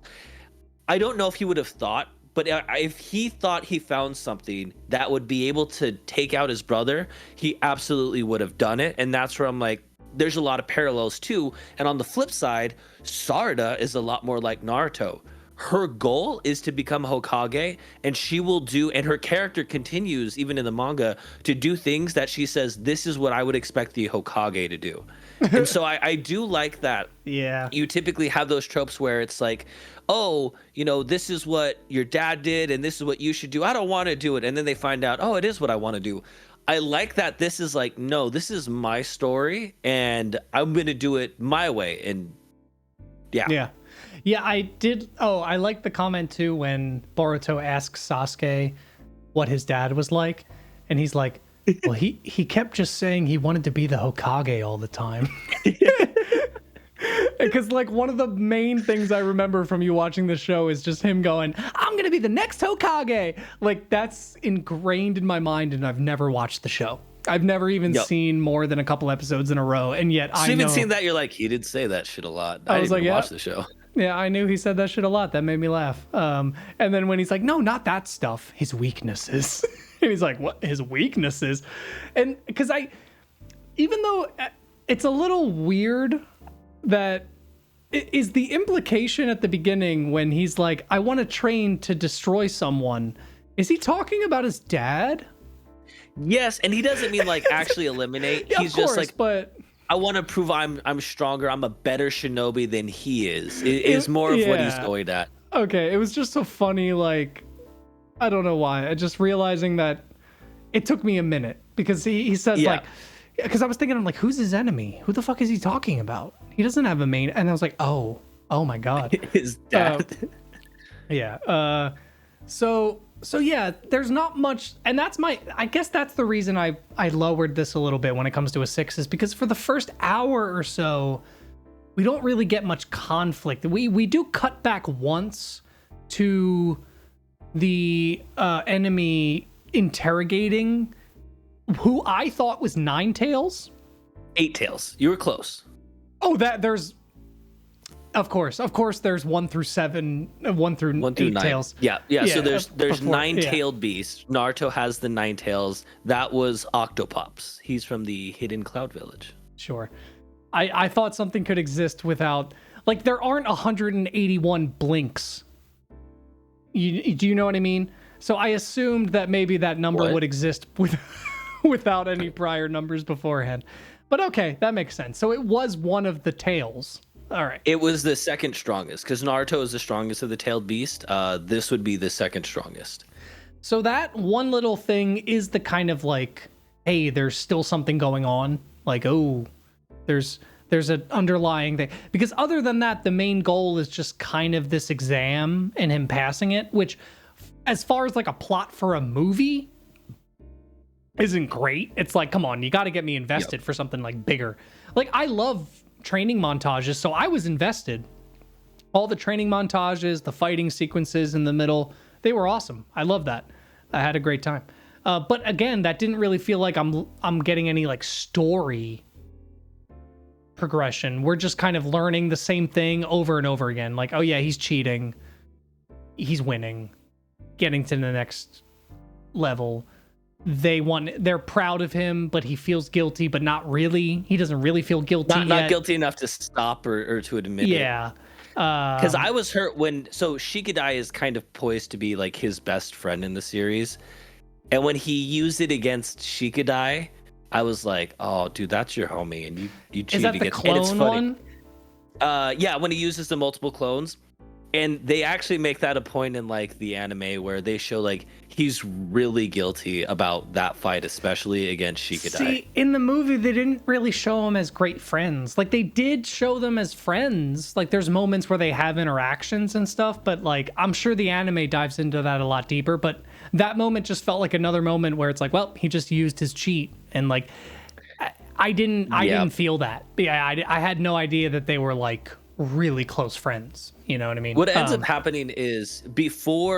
Speaker 2: I don't know if he would have thought. But if he thought he found something that would be able to take out his brother, he absolutely would have done it. And that's where I'm like, there's a lot of parallels too. And on the flip side, Sarada is a lot more like Naruto. Her goal is to become Hokage, and she will do, and her character continues, even in the manga, to do things that she says, this is what I would expect the Hokage to do. And so I do like that.
Speaker 1: Yeah.
Speaker 2: You typically have those tropes where it's like, oh, you know, this is what your dad did and this is what you should do. I don't want to do it. And then they find out, oh, it is what I want to do. I like that this is like, no, this is my story and I'm going to do it my way. And yeah.
Speaker 1: Yeah, I did. Oh, I like the comment too when Boruto asks Sasuke what his dad was like. And he's like, well, he kept just saying he wanted to be the Hokage all the time. Because like one of the main things I remember from you watching the show is just him going, I'm going to be the next Hokage. Like that's ingrained in my mind and I've never watched the show. I've never even seen more than a couple episodes in a row. And yet I know.
Speaker 2: Even seen that, you're like, he did say that shit a lot. I was didn't even watch the show.
Speaker 1: Yeah, I knew he said that shit a lot. That made me laugh. And then when he's like, no, not that stuff. His weaknesses. And he's like, what? His weaknesses? And because even though it's a little weird that is the implication at the beginning when he's like, I want to train to destroy someone. Is he talking about his dad?
Speaker 2: Yes, and he doesn't mean like actually eliminate.
Speaker 1: Yeah,
Speaker 2: he's
Speaker 1: of course,
Speaker 2: just like,
Speaker 1: but
Speaker 2: I want to prove I'm stronger. I'm a better shinobi than he is. It is more of what he's going at.
Speaker 1: Okay, it was just so funny. Like, I don't know why. I just realizing that it took me a minute because he says like, because I was thinking, I'm like, who's his enemy? Who the fuck is he talking about? He doesn't have a main. And I was like, oh my God.
Speaker 2: His dad.
Speaker 1: Yeah. So yeah, there's not much. And I guess that's the reason I lowered this a little bit when it comes to a 6 is because for the first hour or so, we don't really get much conflict. We do cut back once to the enemy interrogating who I thought was 9 Tails.
Speaker 2: 8 Tails. You were close.
Speaker 1: Oh, there's of course there's 1 through 7, 1 through 8
Speaker 2: 9
Speaker 1: tails.
Speaker 2: Yeah. So there's 9-tailed beasts. Naruto has the 9 tails. That was Octopops. He's from the Hidden Cloud Village.
Speaker 1: Sure. I thought something could exist without, like, there aren't 181 blinks. Do you know what I mean? So I assumed that maybe that number would exist without any prior numbers beforehand. But okay, that makes sense. So it was one of the tails. All right.
Speaker 2: It was the second strongest because Naruto is the strongest of the tailed beast. This would be the second strongest.
Speaker 1: So that one little thing is the kind of like, hey, there's still something going on. Like, oh, there's an underlying thing. Because other than that, the main goal is just kind of this exam and him passing it, which as far as like a plot for a movie isn't great. It's like, come on, you got to get me invested for something like bigger. Like I love training montages, so I was invested. All the training montages, the fighting sequences in the middle, they were awesome. I love that. I had a great time. But again, that didn't really feel like I'm getting any like story progression. We're just kind of learning the same thing over and over again. Like, oh yeah, he's cheating. He's winning. Getting to the next level. They're proud of him, but he feels guilty, but not really. He doesn't really feel guilty yet.
Speaker 2: Not guilty enough to stop or to admit it.
Speaker 1: Yeah.
Speaker 2: Because I was hurt so Shikadai is kind of poised to be like his best friend in the series. And when he used it against Shikadai, I was like, oh, dude, that's your homie, and you
Speaker 1: Is that
Speaker 2: cheating
Speaker 1: the
Speaker 2: it. And it's
Speaker 1: clone
Speaker 2: funny.
Speaker 1: one?
Speaker 2: Yeah, when he uses the multiple clones, and they actually make that a point in like the anime where they show like he's really guilty about that fight, especially against Shikadai.
Speaker 1: See, in the movie, they didn't really show them as great friends. Like, they did show them as friends. Like, there's moments where they have interactions and stuff, but like, I'm sure the anime dives into that a lot deeper. But that moment just felt like another moment where it's like, well, he just used his cheat, and like, I didn't feel that. Yeah, I had no idea that they were like really close friends. You know what I mean?
Speaker 2: What ends up happening is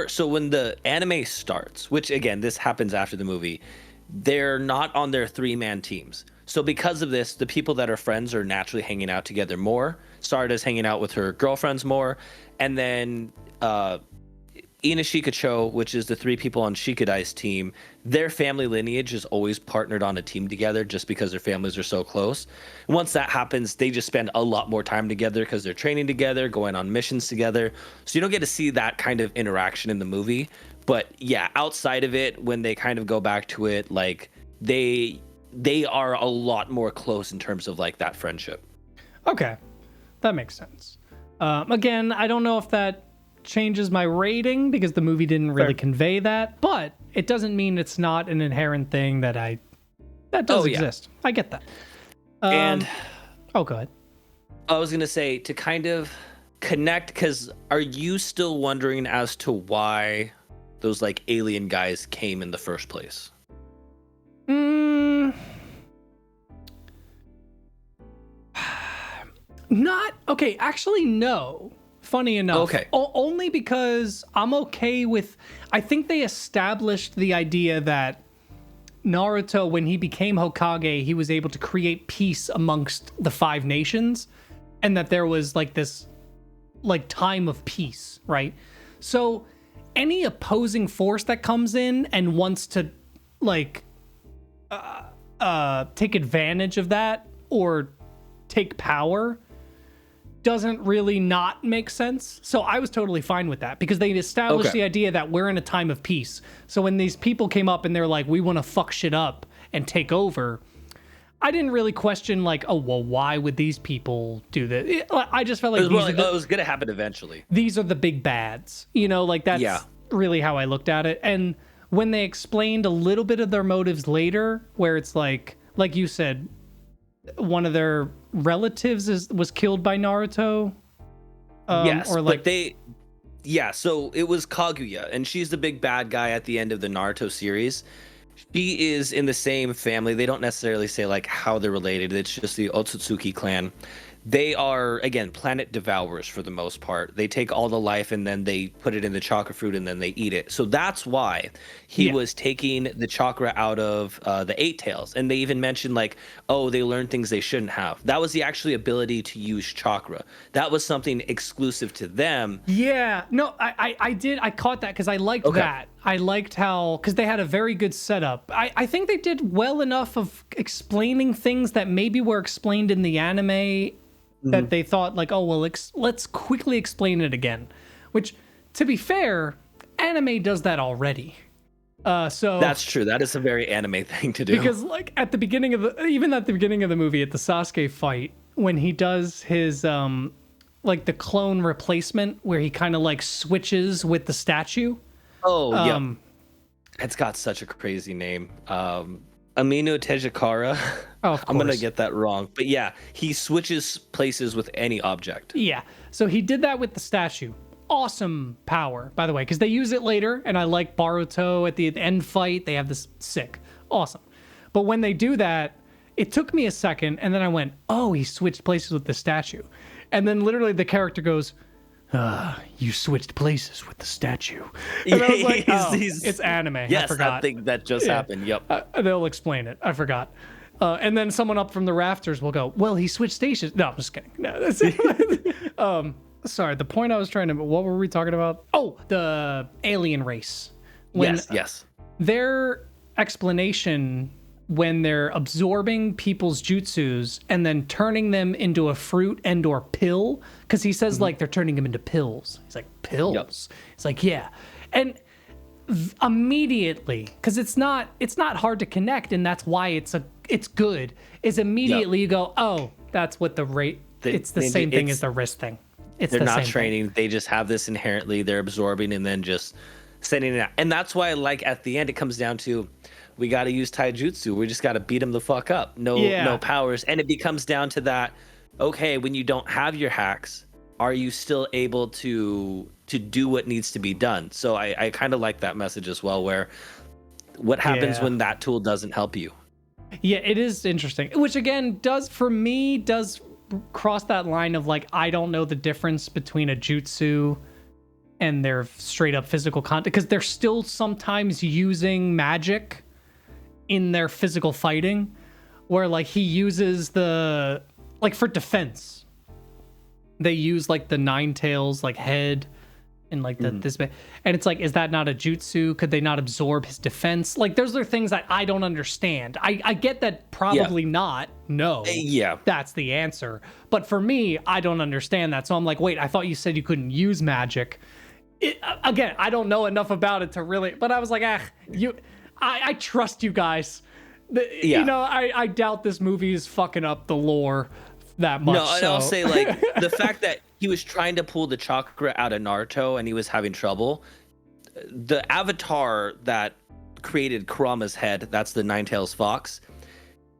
Speaker 2: so when the anime starts, which again, this happens after the movie, they're not on their 3-man teams. So because of this, the people that are friends are naturally hanging out together more. Sarada's hanging out with her girlfriends more. And then Ina Shikacho, which is the 3 people on Shikadai's team, their family lineage is always partnered on a team together just because their families are so close. And once that happens, they just spend a lot more time together because they're training together, going on missions together. So you don't get to see that kind of interaction in the movie. But yeah, outside of it, when they kind of go back to it, like they are a lot more close in terms of like that friendship.
Speaker 1: Okay, that makes sense. Again, I don't know if that changes my rating because the movie didn't really convey that, but it doesn't mean it's not an inherent thing that does exist. I get that.
Speaker 2: And
Speaker 1: go ahead.
Speaker 2: I was gonna say, to kind of connect, because are you still wondering as to why those like alien guys came in the first place?
Speaker 1: Not okay. Actually, no. Funny enough.
Speaker 2: Okay.
Speaker 1: Only because I'm okay with. I think they established the idea that Naruto, when he became Hokage, he was able to create peace amongst the 5 nations, and that there was like this, like, time of peace, right? So any opposing force that comes in and wants to, like, take advantage of that or take power doesn't really not make sense. So I was totally fine with that because they established the idea that we're in a time of peace. So when these people came up and they're like, we want to fuck shit up and take over, I didn't really question like, oh, well, why would these people do that? I just felt like,
Speaker 2: it was going to happen eventually.
Speaker 1: These are the big bads, you know, like that's really how I looked at it. And when they explained a little bit of their motives later, where it's like you said, one of their relatives was killed by Naruto.
Speaker 2: Yes,
Speaker 1: or like
Speaker 2: so it was Kaguya, and she's the big bad guy at the end of the Naruto series. She is in the same family. They don't necessarily say like how they're related. It's just the Otsutsuki clan. They are, again, planet devourers for the most part. They take all the life and then they put it in the chakra fruit and then they eat it. So that's why he was taking the chakra out of the 8 tails. And they even mentioned like, oh, they learned things they shouldn't have. That was the actually ability to use chakra. That was something exclusive to them.
Speaker 1: Yeah, no, I caught that because I liked that. I liked how, because they had a very good setup. I think they did well enough of explaining things that maybe were explained in the anime that they thought like, oh, well, let's quickly explain it again. Which, to be fair, anime does that already. So
Speaker 2: that's true. That is a very anime thing to do.
Speaker 1: Because like at the beginning of the movie, at the Sasuke fight, when he does his like the clone replacement, where he kind of like switches with the statue.
Speaker 2: Oh, yeah. It's got such a crazy name. Amino Tejakara.
Speaker 1: Oh, of course.
Speaker 2: I'm going to get that wrong. But yeah, he switches places with any object.
Speaker 1: Yeah. So he did that with the statue. Awesome power, by the way, because they use it later. And I like Boruto at the end fight. They have this sick. Awesome. But when they do that, it took me a second. And then I went, oh, he switched places with the statue. And then literally the character goes, you switched places with the statue. And I was like, it's anime.
Speaker 2: Yes,
Speaker 1: I forgot.
Speaker 2: I think that just happened. Yep.
Speaker 1: They'll explain it. I forgot. And then someone up from the rafters will go, well, he switched stations. No, I'm just kidding. No, that's sorry, the point I was trying to, what were we talking about? Oh, the alien race.
Speaker 2: Yes.
Speaker 1: Their explanation when they're absorbing people's jutsus and then turning them into a fruit and or pill, because he says like they're turning them into pills. He's like, pills? Yep. It's like, yeah. And immediately, because it's not hard to connect, and that's why it's it's good is immediately you go, oh, that's what it's the same thing as the wrist thing. It's
Speaker 2: they're
Speaker 1: the
Speaker 2: not
Speaker 1: same
Speaker 2: training.
Speaker 1: thing.
Speaker 2: They just have this inherently. They're absorbing and then just sending it out. And that's why, like, at the end, it comes down to we got to use taijutsu. We just got to beat them the fuck up. No powers. And it becomes down to that. Okay, when you don't have your hacks, are you still able to do what needs to be done? So I kind of like that message as well, where what happens when that tool doesn't help you?
Speaker 1: Yeah, it is interesting. Which again does cross that line of like, I don't know the difference between a jutsu and their straight up physical content, because they're still sometimes using magic in their physical fighting, where like he uses for defense, they use like the nine tails like head and like this bit, and it's like, is that not a jutsu? Could they not absorb his defense? Like those are things that I don't understand. I get that probably not. No.
Speaker 2: Yeah.
Speaker 1: That's the answer. But for me, I don't understand that. So I'm like, wait, I thought you said you couldn't use magic. Again, I don't know enough about it to really, but I was like, I trust you guys. You know, I doubt this movie is fucking up the lore that much.
Speaker 2: No, and I'll say, like, the fact that he was trying to pull the chakra out of Naruto and he was having trouble. The avatar that created Kurama's head, that's the Nine Tails Fox,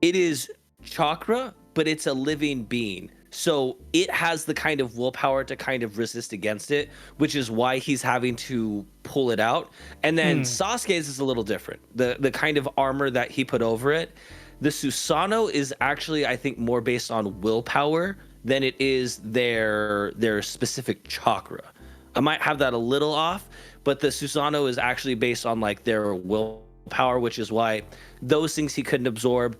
Speaker 2: it is chakra, but it's a living being. So it has the kind of willpower to kind of resist against it, which is why he's having to pull it out. And then Sasuke's is a little different. The kind of armor that he put over it, the Susanoo is actually, I think, more based on willpower than it is their specific chakra. I might have that a little off, but the Susanoo is actually based on like their willpower, which is why those things he couldn't absorb.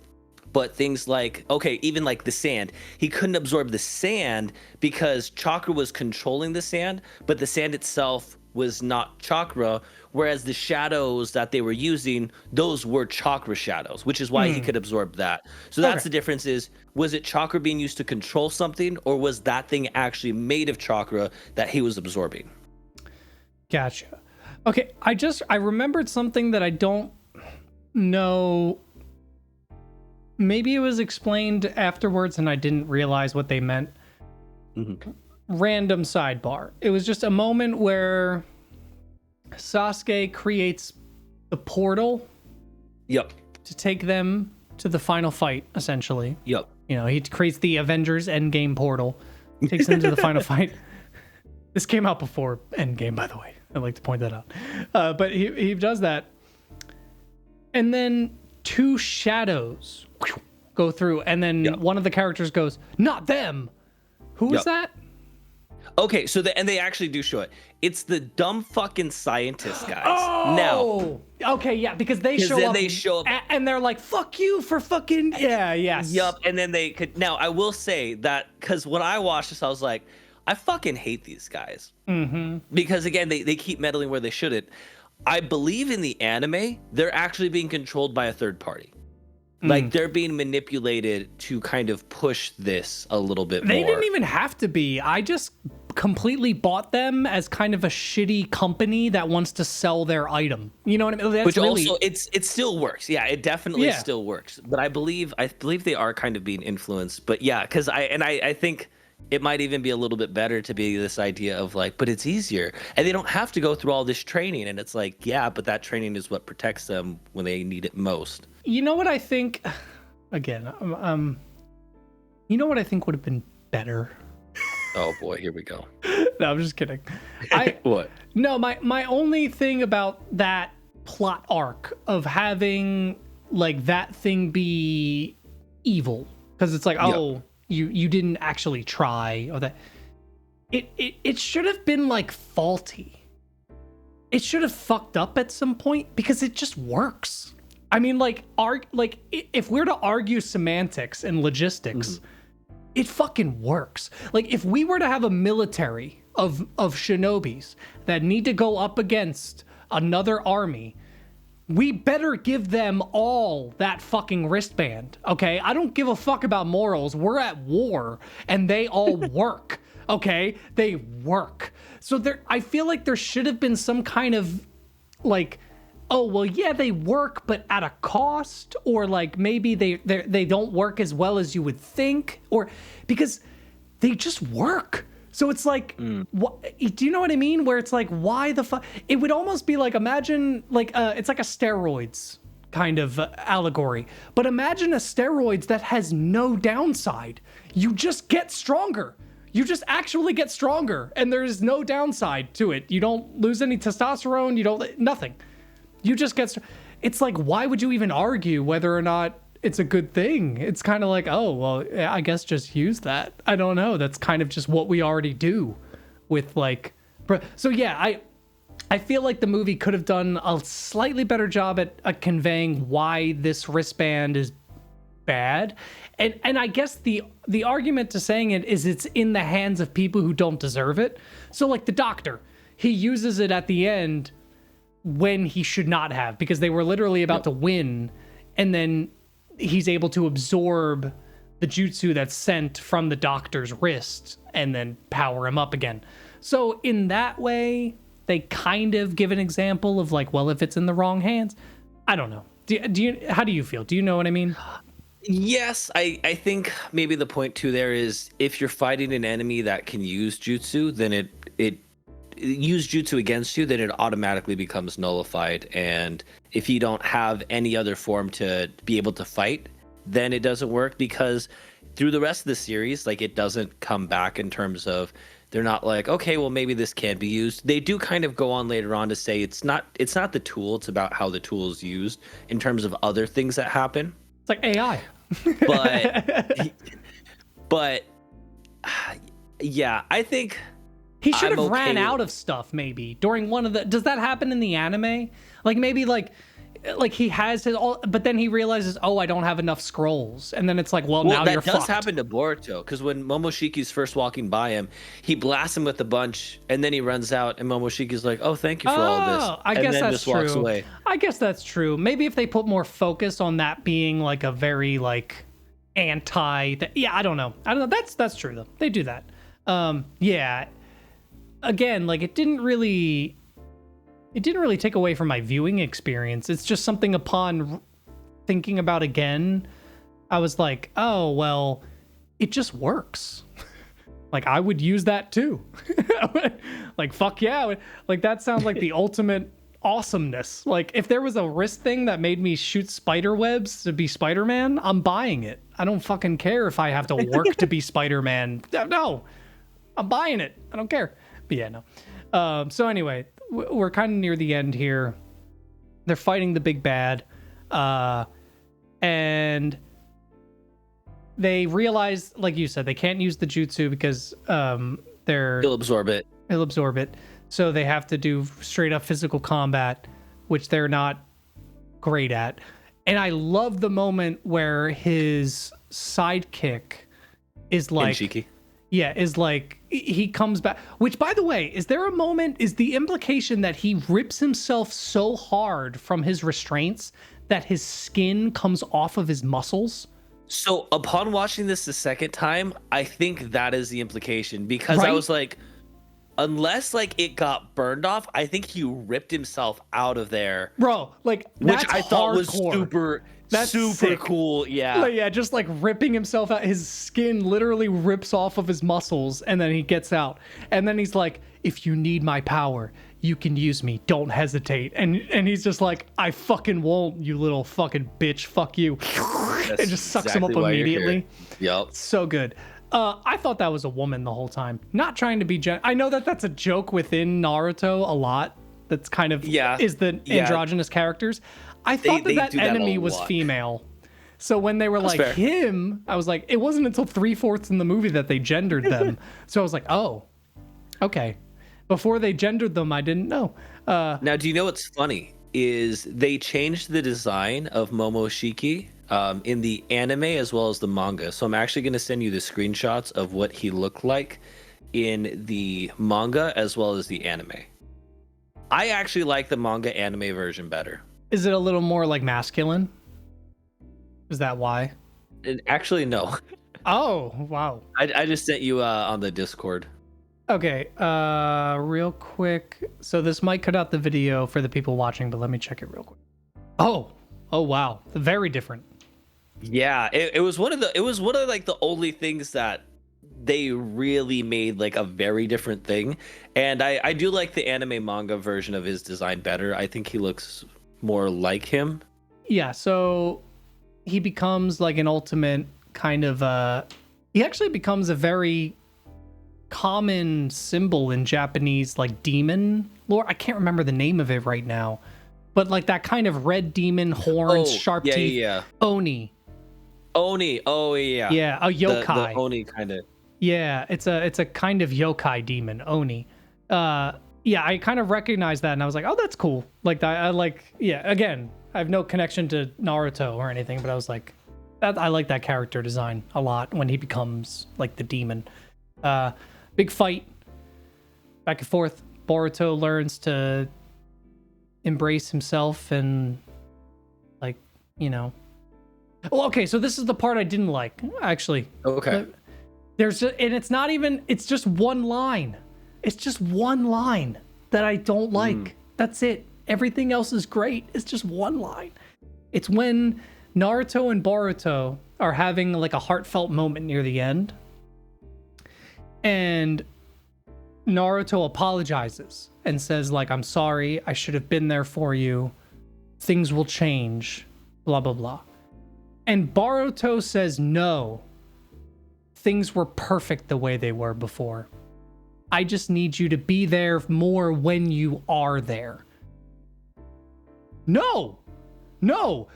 Speaker 2: But things like, okay, even like the sand, he couldn't absorb the sand because chakra was controlling the sand, but the sand itself was not chakra, whereas the shadows that they were using, those were chakra shadows, which is why he could absorb that. So that's the difference is, was it chakra being used to control something, or was that thing actually made of chakra that he was absorbing?
Speaker 1: Gotcha. Okay, I remembered something that I don't know. Maybe it was explained afterwards and I didn't realize what they meant. Random sidebar. It was just a moment where Sasuke creates the portal.
Speaker 2: Yep.
Speaker 1: To take them to the final fight, essentially.
Speaker 2: Yep.
Speaker 1: You know, he creates the Avengers Endgame portal, takes them to the final fight. This came out before Endgame, by the way. I'd like to point that out. But he does that. And then two shadows go through, and then one of the characters goes, "Not them." Who is that?
Speaker 2: Okay, so they actually do show it. It's the dumb fucking scientist guys.
Speaker 1: Oh, now, okay, yeah, because they show up, and they're like, "Fuck you for fucking yes."
Speaker 2: Yup, and then they could. Now I will say that because when I watched this, I was like, I fucking hate these guys. Because again, they keep meddling where they shouldn't. I believe in the anime, they're actually being controlled by a third party. Like they're being manipulated to kind of push this a little bit more.
Speaker 1: They didn't even have to be. I just completely bought them as kind of a shitty company that wants to sell their item. You know what I mean? That's
Speaker 2: Which
Speaker 1: really...
Speaker 2: also it still works. Yeah, it definitely still works. But I believe they are kind of being influenced. But yeah, because I think it might even be a little bit better to be this idea of like, but it's easier and they don't have to go through all this training. And it's like, yeah, but that training is what protects them when they need it most.
Speaker 1: You know what I think? Again, you know what I think would have been better?
Speaker 2: Oh boy, here we go.
Speaker 1: No, I'm just kidding.
Speaker 2: What?
Speaker 1: No, my only thing about that plot arc of having like that thing be evil, because it's like, oh, you didn't actually try, or that it should have been like faulty. It should have fucked up at some point because it just works. I mean, if we're to argue semantics and logistics, it fucking works. Like, if we were to have a military of shinobis that need to go up against another army, we better give them all that fucking wristband, okay? I don't give a fuck about morals. We're at war, and they all work, okay? They work. So I feel like there should have been some kind of, like, oh well, yeah, they work, but at a cost, or like maybe they don't work as well as you would think, or because they just work. So it's like, do you know what I mean? Where it's like, why the fuck? It would almost be like, imagine like it's like a steroids kind of allegory, but imagine a steroids that has no downside. You just get stronger. You just actually get stronger, and there's no downside to it. You don't lose any testosterone. You don't, nothing. You just get, it's like, why would you even argue whether or not it's a good thing? It's kind of like, oh, well, I guess just use that. I don't know. That's kind of just what we already do with like, so yeah, I feel like the movie could have done a slightly better job at conveying why this wristband is bad. And I guess the argument to saying it is it's in the hands of people who don't deserve it. So like the doctor, he uses it at the end when he should not have, because they were literally about to win, and then he's able to absorb the jutsu that's sent from the doctor's wrist and then power him up again. So in that way, they kind of give an example of like, well, if it's in the wrong hands, I don't know. Do you how do you feel? Do you know what I mean?
Speaker 2: Yes, I think maybe the point too there is if you're fighting an enemy that can use jutsu, then it use jutsu against you, then it automatically becomes nullified. And if you don't have any other form to be able to fight, then it doesn't work, because through the rest of the series, like, it doesn't come back in terms of, they're not like, okay, well, maybe this can be used. They do kind of go on later on to say it's not the tool, it's about how the tool is used in terms of other things that happen.
Speaker 1: It's like AI.
Speaker 2: But yeah, I think
Speaker 1: he should have ran out of stuff maybe during one of the, does that happen in the anime? Like maybe like he has his all, but then he realizes, oh, I don't have enough scrolls, and then it's like, well now you're fucked. That does
Speaker 2: happen to Boruto, because when Momoshiki's first walking by him, he blasts him with a bunch, and then he runs out, and Momoshiki's like, oh, thank you for all this,
Speaker 1: I guess that's true. Walks away. I guess that's true. Maybe if they put more focus on that being like a very like anti, yeah, I don't know. That's true though. They do that. Yeah. Again, like it didn't really take away from my viewing experience. It's just something upon thinking about again, I was like, oh, well, it just works. Like, I would use that too. Like, fuck yeah. Like, that sounds like the ultimate awesomeness. Like, if there was a wrist thing that made me shoot spider webs to be Spider-Man, I'm buying it. I don't fucking care if I have to work to be Spider-Man. No, I'm buying it. I don't care. But yeah, no. So anyway, we're kind of near the end here. They're fighting the big bad, and they realize, like you said, they can't use the jutsu because
Speaker 2: It'll absorb it.
Speaker 1: It'll absorb it. So they have to do straight up physical combat, which they're not great at. And I love the moment where his sidekick is like,
Speaker 2: Inshiki.
Speaker 1: Yeah, is like, he comes back, which, by the way, is there a moment, is the implication that he rips himself so hard from his restraints that his skin comes off of his muscles?
Speaker 2: So upon watching this the second time, I think that is the implication, because
Speaker 1: Right?
Speaker 2: I was like, unless like it got burned off, I think he ripped himself out of there.
Speaker 1: Bro, like,
Speaker 2: which
Speaker 1: that's
Speaker 2: I thought was
Speaker 1: hardcore. That's
Speaker 2: super
Speaker 1: sick.
Speaker 2: cool. Yeah.
Speaker 1: Like, yeah, just like ripping himself out. His skin literally rips off of his muscles, and then he gets out. And then he's like, if you need my power, you can use me. Don't hesitate. And he's just like, I fucking won't, you little fucking bitch. Fuck you. It just sucks him up immediately.
Speaker 2: Yep.
Speaker 1: So good. I thought that was a woman the whole time. Not trying to be I know that that's a joke within Naruto a lot. That's kind of is the androgynous characters. I thought that enemy was female. So when they were like fair. Him, I was like, it wasn't until 3/4 in the movie that they gendered them. So I was like, oh, okay. Before they gendered them, I didn't know.
Speaker 2: Now, do you know what's funny? Is they changed the design of Momoshiki in the anime as well as the manga. So I'm actually going to send you the screenshots of what he looked like in the manga as well as the anime. I actually like the manga anime version better.
Speaker 1: Is it a little more like masculine? Is that why?
Speaker 2: Actually, no.
Speaker 1: Oh, wow.
Speaker 2: I just sent you on the Discord.
Speaker 1: Okay, real quick. So this might cut out the video for the people watching, but let me check it real quick. Oh wow, very different.
Speaker 2: Yeah, it was one of like the only things that they really made like a very different thing. And I do like the anime manga version of his design better. I think he looks more like him.
Speaker 1: Yeah, so he becomes like an ultimate kind of he actually becomes a very common symbol in Japanese like demon lore. I can't remember the name of it right now. But like that kind of red demon, horns, sharp teeth.
Speaker 2: Yeah.
Speaker 1: Oni.
Speaker 2: Oni. Oh yeah.
Speaker 1: Yeah, a yokai.
Speaker 2: The Oni kind of.
Speaker 1: Yeah, it's a kind of yokai demon, Oni. Yeah, I kind of recognized that and I was like, oh, that's cool. Like that, I like, yeah, again, I have no connection to Naruto or anything, but I was like, I like that character design a lot when he becomes like the demon. Big fight, back and forth. Boruto learns to embrace himself and like, you know. Well, okay, so this is the part I didn't like, actually.
Speaker 2: Okay.
Speaker 1: And it's not even, it's just one line. It's just one line that I don't like. That's it. Everything else is great. It's just one line. It's when Naruto and Boruto are having like a heartfelt moment near the end. And Naruto apologizes and says like, I'm sorry. I should have been there for you. Things will change. Blah, blah, blah. And Boruto says, no. Things were perfect the way they were before. I just need you to be there more when you are there. No.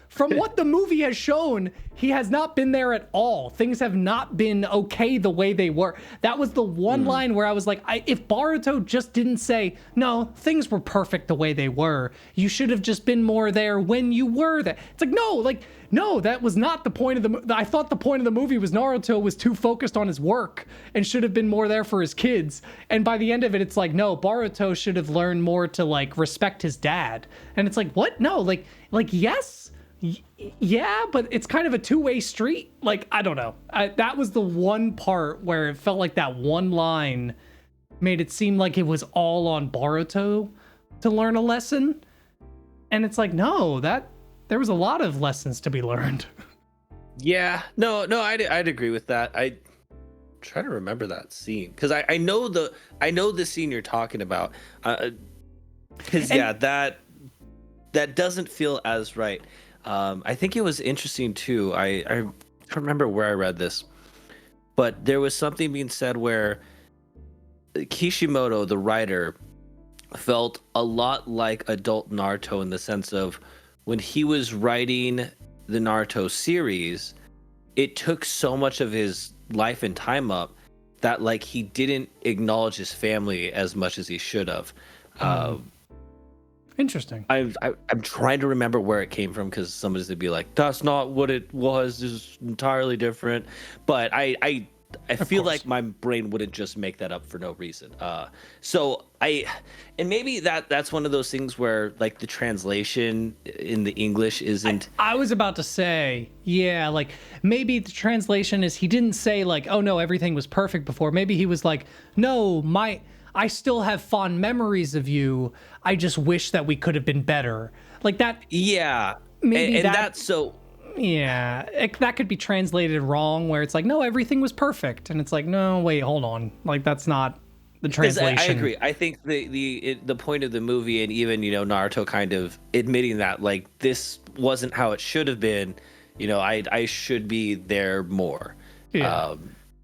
Speaker 1: From what the movie has shown, he has not been there at all. Things have not been okay the way they were. That was the one line where I was like, if Boruto just didn't say, no, things were perfect the way they were. You should have just been more there when you were there. It's like, no, that was not the point of the movie. I thought the point of the movie was Naruto was too focused on his work and should have been more there for his kids. And by the end of it, it's like, no, Boruto should have learned more to like respect his dad. And it's like, what? No, like yes, yeah, but it's kind of a two-way street. Like, I don't know. That was the one part where it felt like that one line made it seem like it was all on Boruto to learn a lesson. And it's like, no, there was a lot of lessons to be learned.
Speaker 2: Yeah, no, I'd agree with that. I try to remember that scene because I know the scene you're talking about. Because that doesn't feel as right. I think it was interesting too. I don't remember where I read this, but there was something being said where Kishimoto, the writer, felt a lot like adult Naruto in the sense of when he was writing the Naruto series, it took so much of his life and time up that like he didn't acknowledge his family as much as he should have.
Speaker 1: Interesting.
Speaker 2: I'm trying to remember where it came from because somebody's gonna be like, "That's not what it was. This is entirely different." But I feel like my brain wouldn't just make that up for no reason. And maybe that's one of those things where like the translation in the English isn't.
Speaker 1: I was about to say, yeah, like maybe the translation is he didn't say like, oh no, everything was perfect before. Maybe he was like, no, I still have fond memories of you. I just wish that we could have been better. Like that.
Speaker 2: Yeah.
Speaker 1: Maybe
Speaker 2: and that's so.
Speaker 1: Yeah, that could be translated wrong where it's like, no, everything was perfect. And it's like, no, wait, hold on. Like, that's not the translation.
Speaker 2: I agree. I think the point of the movie and even, Naruto kind of admitting that, like, this wasn't how it should have been. I should be there more.
Speaker 1: Yeah.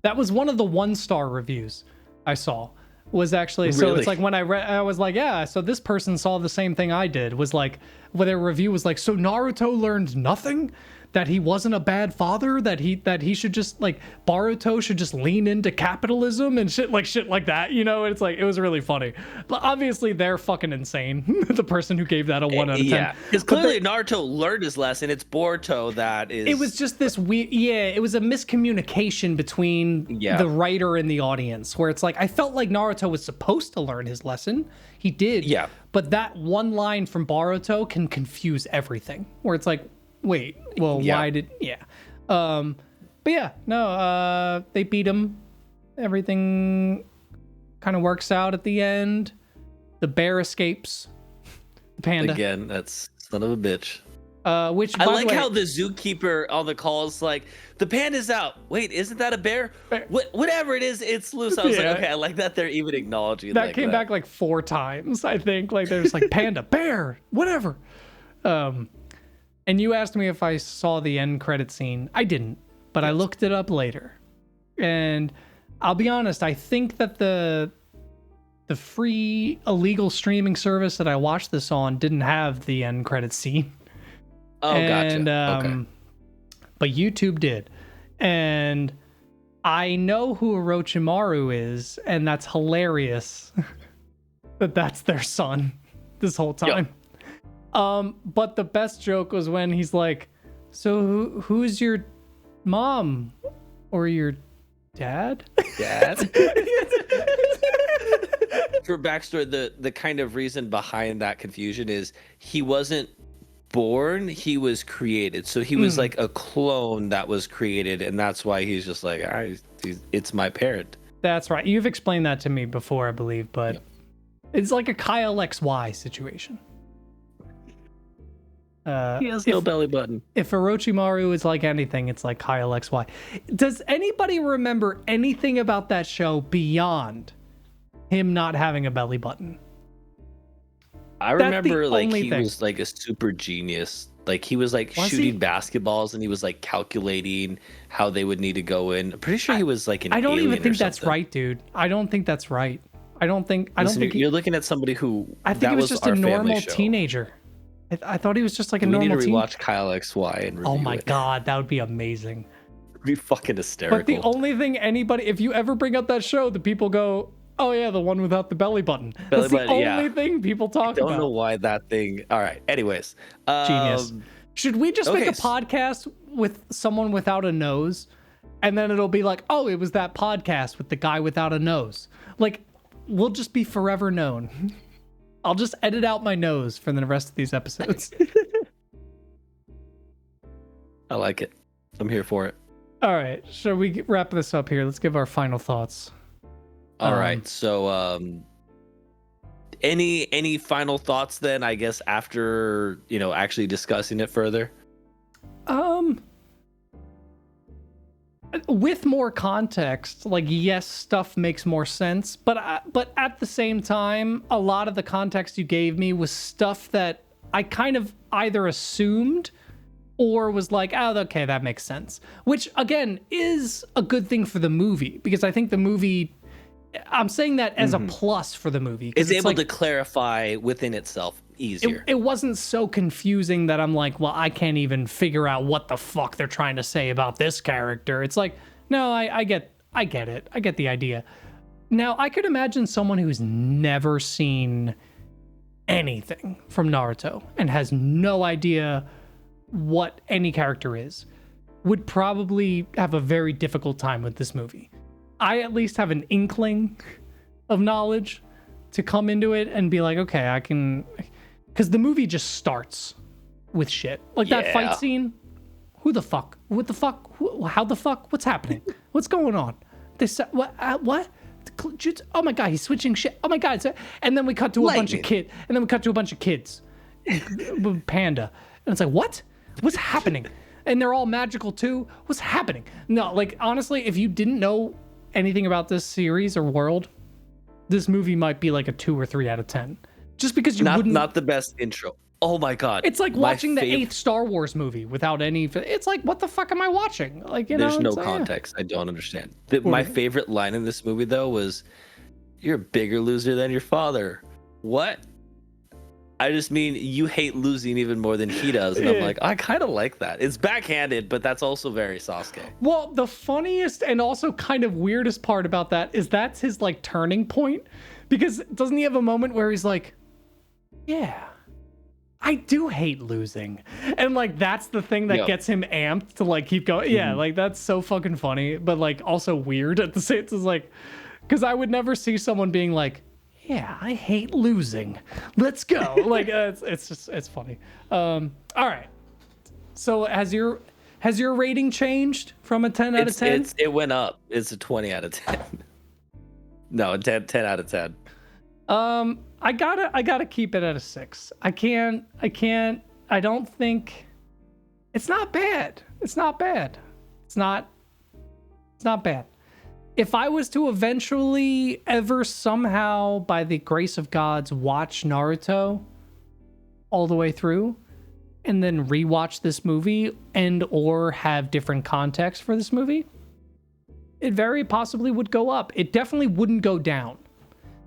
Speaker 1: That was one of the 1-star reviews I saw. Was actually so really? It's like when I read, I was like, yeah, so this person saw the same thing I did. Was like, where their review was like, so Naruto learned nothing, that he wasn't a bad father, that he should just like Boruto should just lean into capitalism and shit like that, It's like, it was really funny, but obviously they're fucking insane. The person who gave that a 1 out of 10.
Speaker 2: Yeah, because clearly Naruto learned his lesson. It's Boruto that is.
Speaker 1: It was just this weird. Yeah, it was a miscommunication between the writer and the audience, where it's like I felt like Naruto was supposed to learn his lesson. He did.
Speaker 2: Yeah.
Speaker 1: But that one line from Boruto can confuse everything. Where it's like, wait, well, why did? Yeah. But yeah, no. They beat him. Everything kind of works out at the end. The bear escapes. The panda.
Speaker 2: Again, that's son of a bitch.
Speaker 1: Which
Speaker 2: I like how the zookeeper on the call is like, the panda's out. Wait, isn't that a bear? Whatever it is, it's loose. I was like, okay, I like that they're even acknowledging
Speaker 1: that. Came back like 4 times, I think. Like there's like panda, bear, whatever. And you asked me if I saw the end credit scene. I didn't, but I looked it up later. And I'll be honest, I think that the free illegal streaming service that I watched this on didn't have the end credit scene.
Speaker 2: Oh,
Speaker 1: and,
Speaker 2: gotcha. Okay.
Speaker 1: But YouTube did. And I know who Orochimaru is, and that's hilarious that that's their son this whole time. Yep. But the best joke was when he's like, so who's your mom or your dad?
Speaker 2: Dad? For backstory, the kind of reason behind that confusion is he wasn't born, he was created. So he was like a clone that was created, and that's why he's just like, it's my parent.
Speaker 1: That's right. You've explained that to me before, I believe, but it's like a Kyle XY situation.
Speaker 2: He has no belly button.
Speaker 1: If Orochimaru is like anything, it's like Kyle XY. Does anybody remember anything about that show beyond him not having a belly button?
Speaker 2: I remember like he was like a super genius. Like he was like shooting basketballs and he was like calculating how they would need to go in. I'm pretty sure he was like an alien. I don't even
Speaker 1: think that's right, dude. I don't think that's right. I don't think
Speaker 2: you're looking at somebody who
Speaker 1: I think he was just a normal teenager. I thought he was just like a normal teen.
Speaker 2: We need to rewatch Kyle XY and review
Speaker 1: Oh my god, that would be amazing.
Speaker 2: It'd be fucking hysterical.
Speaker 1: But the only thing if you ever bring up that show, the people go, oh yeah, the one without the belly button. That's the only thing people talk about.
Speaker 2: I don't know why that thing. All right. Anyways,
Speaker 1: genius. Should we just make a podcast with someone without a nose, and then it'll be like, oh, it was that podcast with the guy without a nose. Like, we'll just be forever known. I'll just edit out my nose for the rest of these episodes.
Speaker 2: I like it. I'm here for it.
Speaker 1: All right. Shall we wrap this up here? Let's give our final thoughts.
Speaker 2: All right. So, any final thoughts then, I guess, after, actually discussing it further?
Speaker 1: With more context, like, yes, stuff makes more sense, but at the same time, a lot of the context you gave me was stuff that I kind of either assumed or was like, oh, okay, that makes sense. Which, again, is a good thing for the movie, because I think the movie... I'm saying that as a plus for the movie.
Speaker 2: It's able to clarify within itself easier.
Speaker 1: It wasn't so confusing that I'm like, well, I can't even figure out what the fuck they're trying to say about this character. It's like, no, I get it. I get the idea. Now, I could imagine someone who's never seen anything from Naruto and has no idea what any character is would probably have a very difficult time with this movie. I at least have an inkling of knowledge to come into it and be like, okay, I can, because the movie just starts with shit. Like that fight scene. Who the fuck? What the fuck? How the fuck? What's happening? What's going on? They said, what? Oh my god, he's switching shit. Oh my god. And then we cut to a bunch of kids. And then we cut to a bunch of kids. Panda. And it's like, what? What's happening? And they're all magical too. What's happening? No, like honestly, if you didn't know anything about this series or world, this movie might be like a 2 or 3 out of 10. Just because you wouldn't...
Speaker 2: Not the best intro. Oh my god.
Speaker 1: It's like watching the 8th Star Wars movie without any... It's like, what the fuck am I watching? Like,
Speaker 2: there's no context. I don't understand. My favorite line in this movie, though, was, you're a bigger loser than your father. What? I just mean you hate losing even more than he does. And I'm like, I kind of like that. It's backhanded, but that's also very Sasuke.
Speaker 1: Well, the funniest and also kind of weirdest part about that is that's his like turning point. Because doesn't he have a moment where he's like, yeah, I do hate losing. And like, that's the thing that gets him amped to like keep going. Yeah, like that's so fucking funny, but like also weird at the same time. It's like, because I would never see someone being like, yeah, I hate losing. Let's go. Like it's funny. All right. So has your rating changed from a 10 out of 10?
Speaker 2: It went up. It's a 20 out of 10. No, 10 out of 10.
Speaker 1: I gotta keep it at a 6. I don't think it's not bad. It's not bad. It's not bad. If I was to eventually ever somehow, by the grace of gods, watch Naruto all the way through and then rewatch this movie and or have different context for this movie, it very possibly would go up. It definitely wouldn't go down.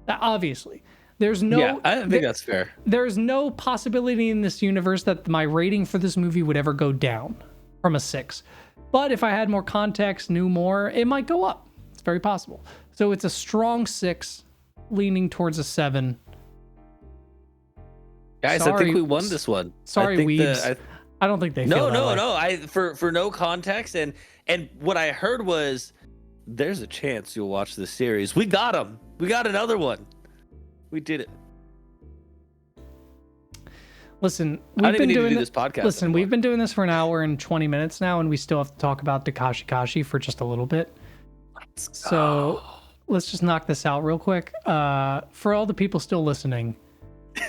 Speaker 1: Obviously. There's no...
Speaker 2: Yeah, I think that's fair.
Speaker 1: There's no possibility in this universe that my rating for this movie would ever go down from a 6. But if I had more context, knew more, it might go up. It's very possible. So it's a strong 6, leaning towards a 7.
Speaker 2: Guys, I think we won this one.
Speaker 1: Sorry, weebs. I don't think they feel that way.
Speaker 2: No. For no context, and what I heard was there's a chance you'll watch this series. We got him. We got another one. We did it.
Speaker 1: Listen, we've been doing
Speaker 2: this podcast.
Speaker 1: Listen, we've been doing this for an hour and 20 minutes now, and we still have to talk about Takashi Kashi for just a little bit. So let's just knock this out real quick. For all the people still listening,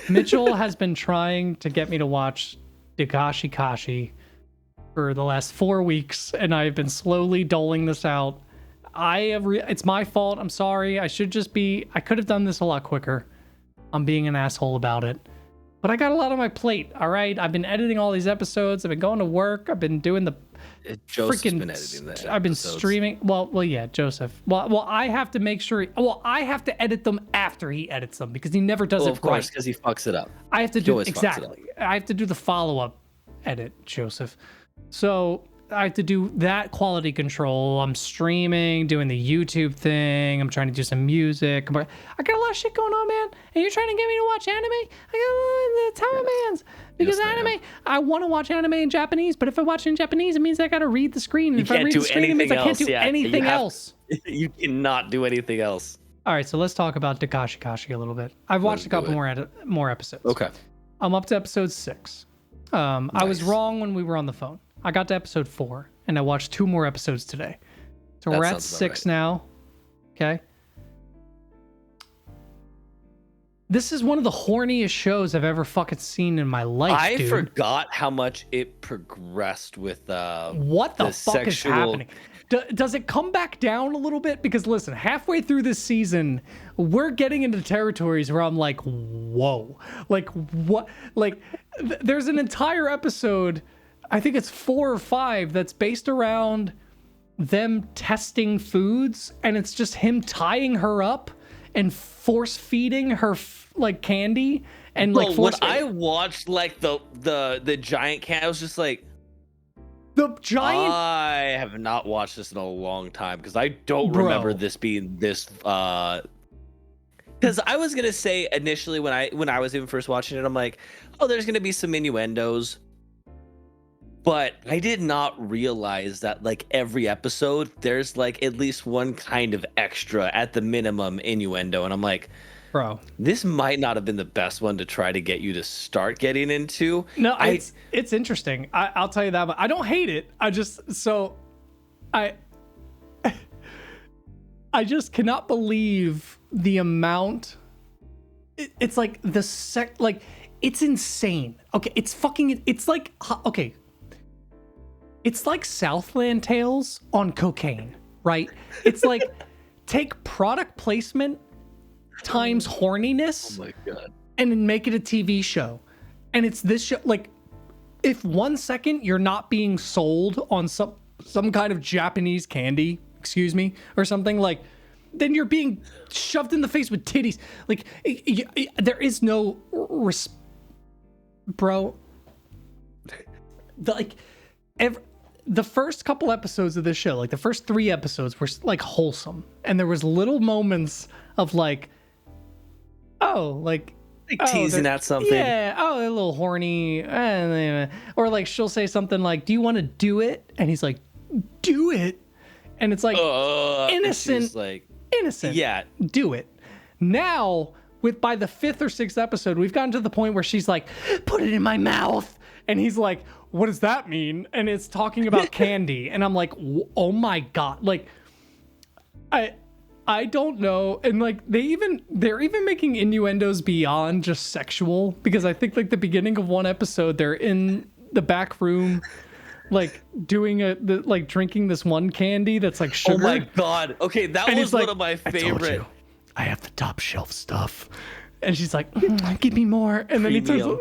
Speaker 1: Mitchell has been trying to get me to watch Takashi Kashi for the last 4 weeks, and I've been slowly doling this out. It's my fault. I'm sorry. I could have done this a lot quicker. I'm being an asshole about it. But I got a lot on my plate, all right? I've been editing all these episodes. I've been going to work. I've been doing
Speaker 2: Joseph's been editing that.
Speaker 1: I've been streaming. Well, yeah, Joseph. Well, I have to make sure. I have to edit them after he edits them because he never does it right.
Speaker 2: Of course, because he fucks it up.
Speaker 1: I have to do exactly. I have to do the follow-up edit, Joseph. So I have to do that quality control. I'm streaming, doing the YouTube thing. I'm trying to do some music. I got a lot of shit going on, man. And you're trying to get me to watch anime? I got the time man's. Because anime, I want to watch anime in Japanese, but if I watch it in Japanese, it means I got to read the screen. And if I read the screen, it means I can't do anything else.
Speaker 2: You cannot do anything else.
Speaker 1: All right, so let's talk about Takashi Kashi a little bit. I've watched a couple more episodes.
Speaker 2: Okay.
Speaker 1: I'm up to episode 6. Nice. I was wrong when we were on the phone. I got to episode 4, and I watched 2 more episodes today. So we're at 6 now. Okay. This is one of the horniest shows I've ever fucking seen in my life, dude.
Speaker 2: I forgot how much it progressed with
Speaker 1: what the fuck is happening? Does it come back down a little bit? Because listen, halfway through this season, we're getting into territories where I'm like, whoa. Like, what? Like, there's an entire episode, I think it's 4 or 5, that's based around them testing foods, and it's just him tying her up and force feeding her like candy and like
Speaker 2: when I watched like the giant cat, I was just like,
Speaker 1: the giant.
Speaker 2: I have not watched this in a long time because I don't remember this being this. Because I was gonna say initially when I was even first watching it, I'm like, oh, there's gonna be some innuendos. But I did not realize that like every episode, there's like at least one kind of extra at the minimum innuendo. And I'm like,
Speaker 1: bro, this
Speaker 2: might not have been the best one to try to get you to start getting into.
Speaker 1: No, it's interesting. I'll tell you that, but I don't hate it. I just cannot believe the amount. It's like like, it's insane. Okay, it's like, okay. It's like Southland Tales on cocaine, right? It's like take product placement times horniness,
Speaker 2: oh my God,
Speaker 1: and then make it a TV show. And it's this show, like, if 1 second you're not being sold on some kind of Japanese candy, excuse me, or something, like, then you're being shoved in the face with titties. Like, there is no bro. The first couple episodes of this show, like the first 3 episodes, were like wholesome, and there was little moments of like,
Speaker 2: teasing at something.
Speaker 1: Yeah, a little horny, or like she'll say something like, "Do you want to do it?" And he's like, "Do it," and it's like innocent, innocent.
Speaker 2: Yeah,
Speaker 1: do it. Now, by the 5th or 6th episode, we've gotten to the point where she's like, "Put it in my mouth," and he's like, what does that mean? And it's talking about candy. And I'm like, oh my God. Like, I don't know. And like they're even making innuendos beyond just sexual, because I think like the beginning of one episode they're in the back room like doing like drinking this one candy that's like sugar.
Speaker 2: Oh my god. Okay, that
Speaker 1: And
Speaker 2: was
Speaker 1: he's like,
Speaker 2: one of my
Speaker 1: I told
Speaker 2: favorite.
Speaker 1: you, I have the top shelf stuff. And she's like, give me more. And then he turns
Speaker 2: Premium.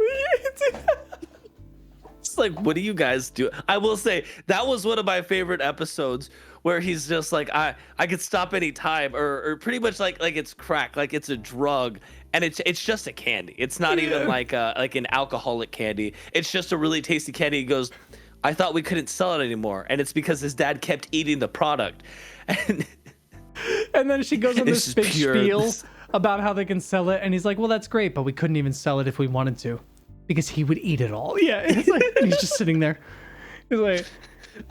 Speaker 2: It's like, what do you guys do? I will say that was one of my favorite episodes where he's just like, I could stop any time, or pretty much like it's crack, like it's a drug, and it's just a candy. It's not even like an alcoholic candy. It's just a really tasty candy. He goes, I thought we couldn't sell it anymore, and it's because his dad kept eating the product.
Speaker 1: And then she goes on
Speaker 2: It's
Speaker 1: this
Speaker 2: just
Speaker 1: big
Speaker 2: pure-
Speaker 1: spiel about how they can sell it, and he's like, well, that's great, but we couldn't even sell it if we wanted to, because he would eat it all. Yeah, it's like, and he's just sitting there. He's like,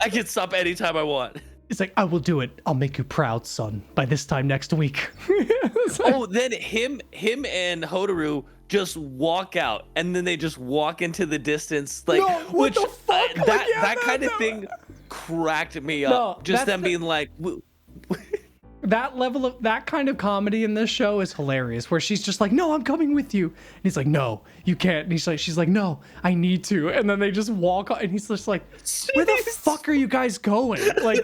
Speaker 2: I can stop anytime I want.
Speaker 1: it's like, I will do it. I'll make you proud, son, by this time next week. It's like,
Speaker 2: Oh, then him and Hotaru just walk out, and then they just walk into the distance, like,
Speaker 1: No, what the fuck?
Speaker 2: that
Speaker 1: Like, yeah,
Speaker 2: that kind of
Speaker 1: no.
Speaker 2: thing cracked me up.
Speaker 1: No,
Speaker 2: Just
Speaker 1: that's
Speaker 2: them being like,
Speaker 1: that level of that kind of comedy in this show is hilarious, where she's just like, no, I'm coming with you, and he's like, no, you can't, and she's like, no, I need to, and then they just walk on, and he's just like, where the fuck are you guys going? Like,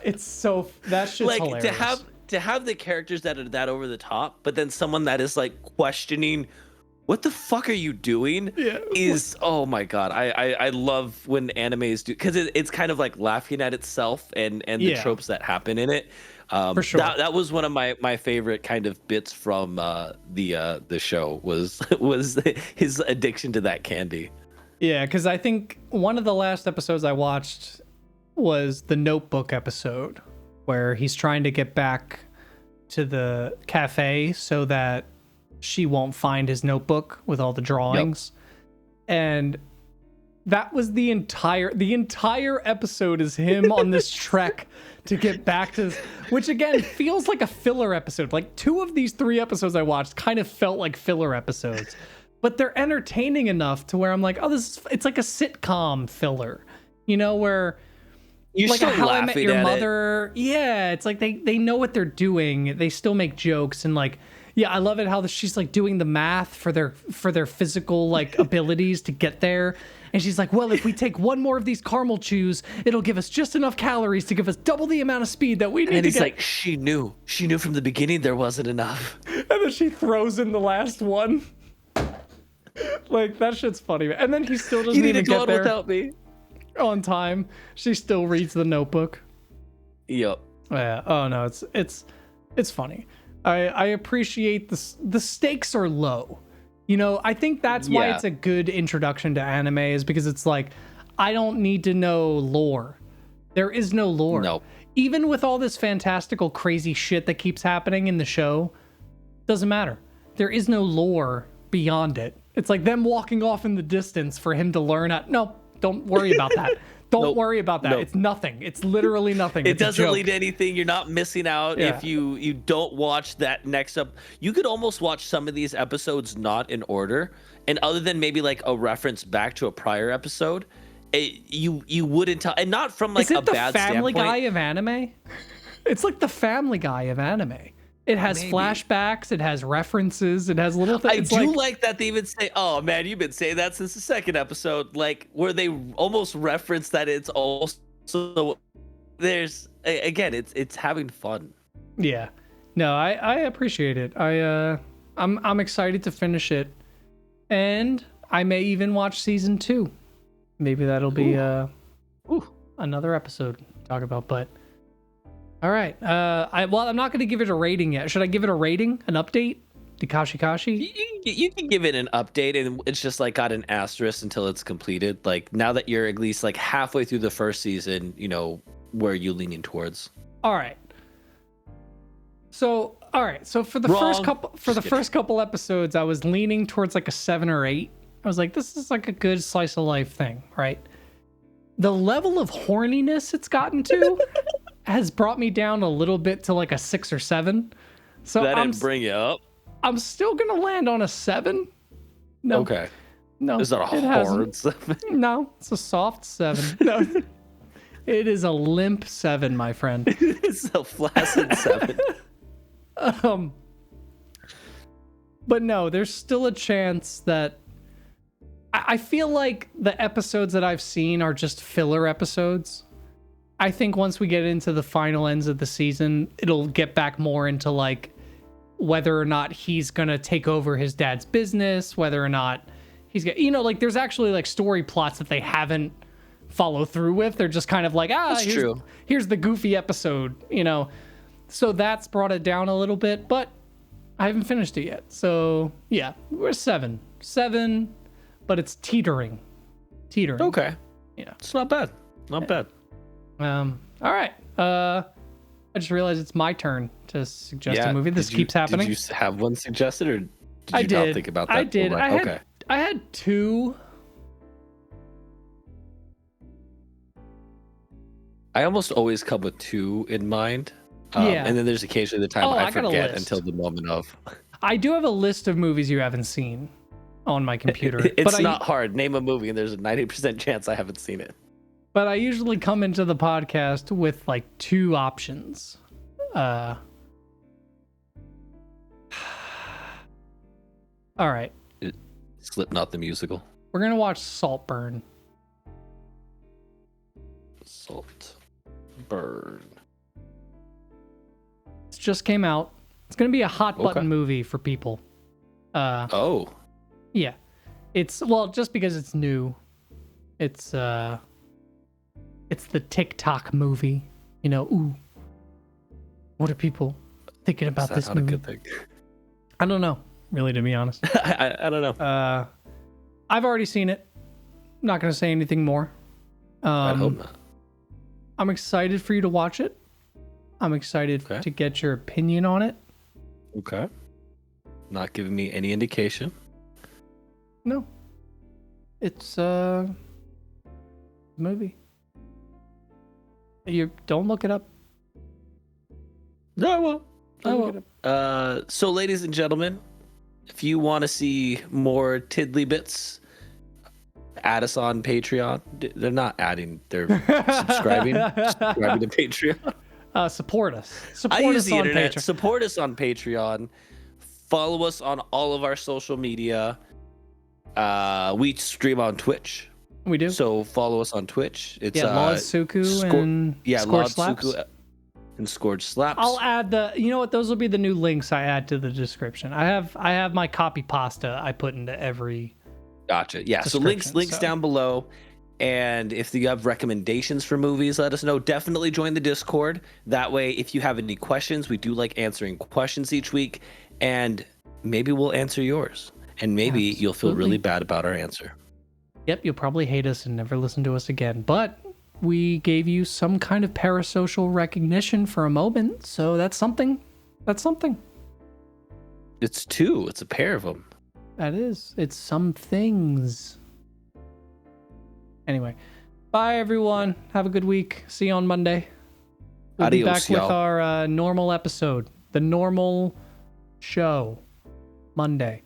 Speaker 1: it's so, that shit's
Speaker 2: like
Speaker 1: hilarious.
Speaker 2: to have the characters that are that over the top, but then someone that is like questioning, what the fuck are you doing?
Speaker 1: Yeah.
Speaker 2: Is oh my god, I love when animes do, because it's kind of like laughing at itself and the
Speaker 1: Yeah.
Speaker 2: tropes that happen in it.
Speaker 1: For sure.
Speaker 2: That was one of my favorite kind of bits from the show was his addiction to that candy.
Speaker 1: Yeah, because I think one of the last episodes I watched was the Notebook episode, where he's trying to get back to the cafe so that she won't find his notebook with all the drawings. And that was the entire episode is him on this trek to get back to this, which again feels like a filler episode. Like 2 of these 3 episodes I watched kind of felt like filler episodes, but they're entertaining enough to where I'm like, oh, it's like a sitcom filler, where
Speaker 2: You're
Speaker 1: like
Speaker 2: still
Speaker 1: a How I Met
Speaker 2: laughing
Speaker 1: Your
Speaker 2: at it.
Speaker 1: Mother. Yeah, it's like they know what they're doing. They still make jokes, and like, yeah, I love it how she's like doing the math for their physical like abilities to get there. And she's like, well, if we take 1 more of these caramel chews, it'll give us just enough calories to give us double the amount of speed that we need
Speaker 2: And
Speaker 1: to
Speaker 2: he's
Speaker 1: get.
Speaker 2: like, she knew from the beginning there wasn't enough.
Speaker 1: And then she throws in the last one. Like, that shit's funny. And then he still doesn't
Speaker 2: You need
Speaker 1: even
Speaker 2: to go
Speaker 1: get
Speaker 2: on
Speaker 1: there
Speaker 2: without me.
Speaker 1: on time. She still reads the Notebook.
Speaker 2: Yep.
Speaker 1: Yeah. Oh no, it's funny. I appreciate the stakes are low. I think that's why
Speaker 2: Yeah.
Speaker 1: it's a good introduction to anime, is because it's like, I don't need to know lore. There is no lore.
Speaker 2: No.
Speaker 1: Even with all this fantastical crazy shit that keeps happening in the show, doesn't matter. There is no lore beyond it. It's like them walking off in the distance for him to learn. No, don't worry about that. Don't
Speaker 2: Nope.
Speaker 1: worry about that.
Speaker 2: Nope.
Speaker 1: It's nothing. It's literally nothing.
Speaker 2: It
Speaker 1: It's a
Speaker 2: doesn't
Speaker 1: joke.
Speaker 2: lead to anything. You're not missing out
Speaker 1: Yeah.
Speaker 2: if you don't watch that next up. You could almost watch some of these episodes not in order, and other than maybe like a reference back to a prior episode, you wouldn't tell, and not from like
Speaker 1: Is it
Speaker 2: a
Speaker 1: the
Speaker 2: bad
Speaker 1: Family
Speaker 2: standpoint.
Speaker 1: Guy of anime? It's like the Family Guy of anime. It has
Speaker 2: Maybe.
Speaker 1: flashbacks. It has references. It has little things.
Speaker 2: I
Speaker 1: It's
Speaker 2: do like that they even say, "Oh man, you've been saying that since the 2nd episode," like where they almost reference that it's also there's again, it's having fun.
Speaker 1: Yeah. No, I appreciate it. I'm excited to finish it, and I may even watch season 2. Maybe that'll be another episode to talk about. But all right, I'm not going to give it a rating yet. Should I give it a rating, an update? The Kashi?
Speaker 2: You can give it an update, and it's just like got an asterisk until it's completed. Like now that you're at least like halfway through the first season, where are you leaning towards?
Speaker 1: All right. So for the first couple episodes, I was leaning towards like a 7 or 8. I was like, this is like a good slice of life thing, right? The level of horniness it's gotten to has brought me down a little bit to like a 6 or 7. So
Speaker 2: That didn't bring you up.
Speaker 1: I'm still gonna land on a 7. No,
Speaker 2: Okay.
Speaker 1: no,
Speaker 2: Is that a
Speaker 1: it
Speaker 2: hard
Speaker 1: hasn't. No, it's a soft 7. No, it is a limp 7, my friend.
Speaker 2: It's a flaccid 7.
Speaker 1: Um, but no, there's still a chance that I feel like the episodes that I've seen are just filler episodes. I think once we get into the final ends of the season, it'll get back more into like whether or not he's gonna take over his dad's business, whether or not he's got, like there's actually like story plots that they haven't follow through with. They're just kind of like, here's the goofy episode, So that's brought it down a little bit, but I haven't finished it yet. So yeah, we're 7, but it's teetering.
Speaker 2: Okay.
Speaker 1: Yeah,
Speaker 2: it's not bad. Not bad.
Speaker 1: All right. I just realized it's my turn to suggest a movie. This keeps happening.
Speaker 2: Did you have one suggested, or did you not think about that?
Speaker 1: I did. I had 2.
Speaker 2: I almost always come with 2 in mind. And then there's occasionally the time I forget until the moment of.
Speaker 1: I do have a list of movies you haven't seen on my computer.
Speaker 2: It's not hard. Name a movie, and there's a 90% chance I haven't seen it.
Speaker 1: But I usually come into the podcast with like 2 options. All right.
Speaker 2: Slipknot the musical.
Speaker 1: We're gonna watch Saltburn.
Speaker 2: Saltburn.
Speaker 1: It just came out. It's gonna be a hot button movie for people. Yeah. It's just because it's new. It's the TikTok movie. Ooh. What are people thinking about this movie?
Speaker 2: A good thing?
Speaker 1: I don't know, really, to be honest.
Speaker 2: I don't know.
Speaker 1: I've already seen it. I'm not gonna say anything more.
Speaker 2: I hope not.
Speaker 1: I'm excited for you to watch it. I'm excited to get your opinion on it.
Speaker 2: Okay. Not giving me any indication.
Speaker 1: No. It's a movie. You don't look it up.
Speaker 2: No, I won't.
Speaker 1: Look it
Speaker 2: up. So, ladies and gentlemen, if you want to see more tiddly bits, add us on Patreon. They're not adding, they're subscribing to Patreon.
Speaker 1: Support us.
Speaker 2: I use the internet. Patreon. Support us on Patreon. Follow us on all of our social media. We stream on Twitch.
Speaker 1: We do.
Speaker 2: So follow us on Twitch. It's
Speaker 1: Tsuku and Skorge Slaps.
Speaker 2: Tsuku and Skorge Slaps.
Speaker 1: I'll add those will be the new links I add to the description. I have my copy pasta I put into every.
Speaker 2: Gotcha. Yeah. So links down below. And if you have recommendations for movies, let us know. Definitely join the Discord. That way, if you have any questions, we do like answering questions each week. And maybe we'll answer yours. And maybe you'll feel really bad about our answer.
Speaker 1: Yep, you'll probably hate us and never listen to us again. But we gave you some kind of parasocial recognition for a moment. So that's something. That's something.
Speaker 2: It's 2. It's a pair of them.
Speaker 1: That is. It's some things. Anyway, bye everyone. Have a good week. See you on Monday. We'll be back with our normal episode, the normal show, Monday.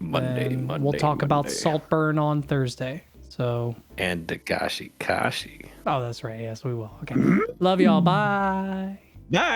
Speaker 1: We'll talk about Saltburn on Thursday. So.
Speaker 2: And Dagashi Kashi.
Speaker 1: Oh, that's right. Yes, we will. Okay. Love y'all. Bye.
Speaker 2: Bye.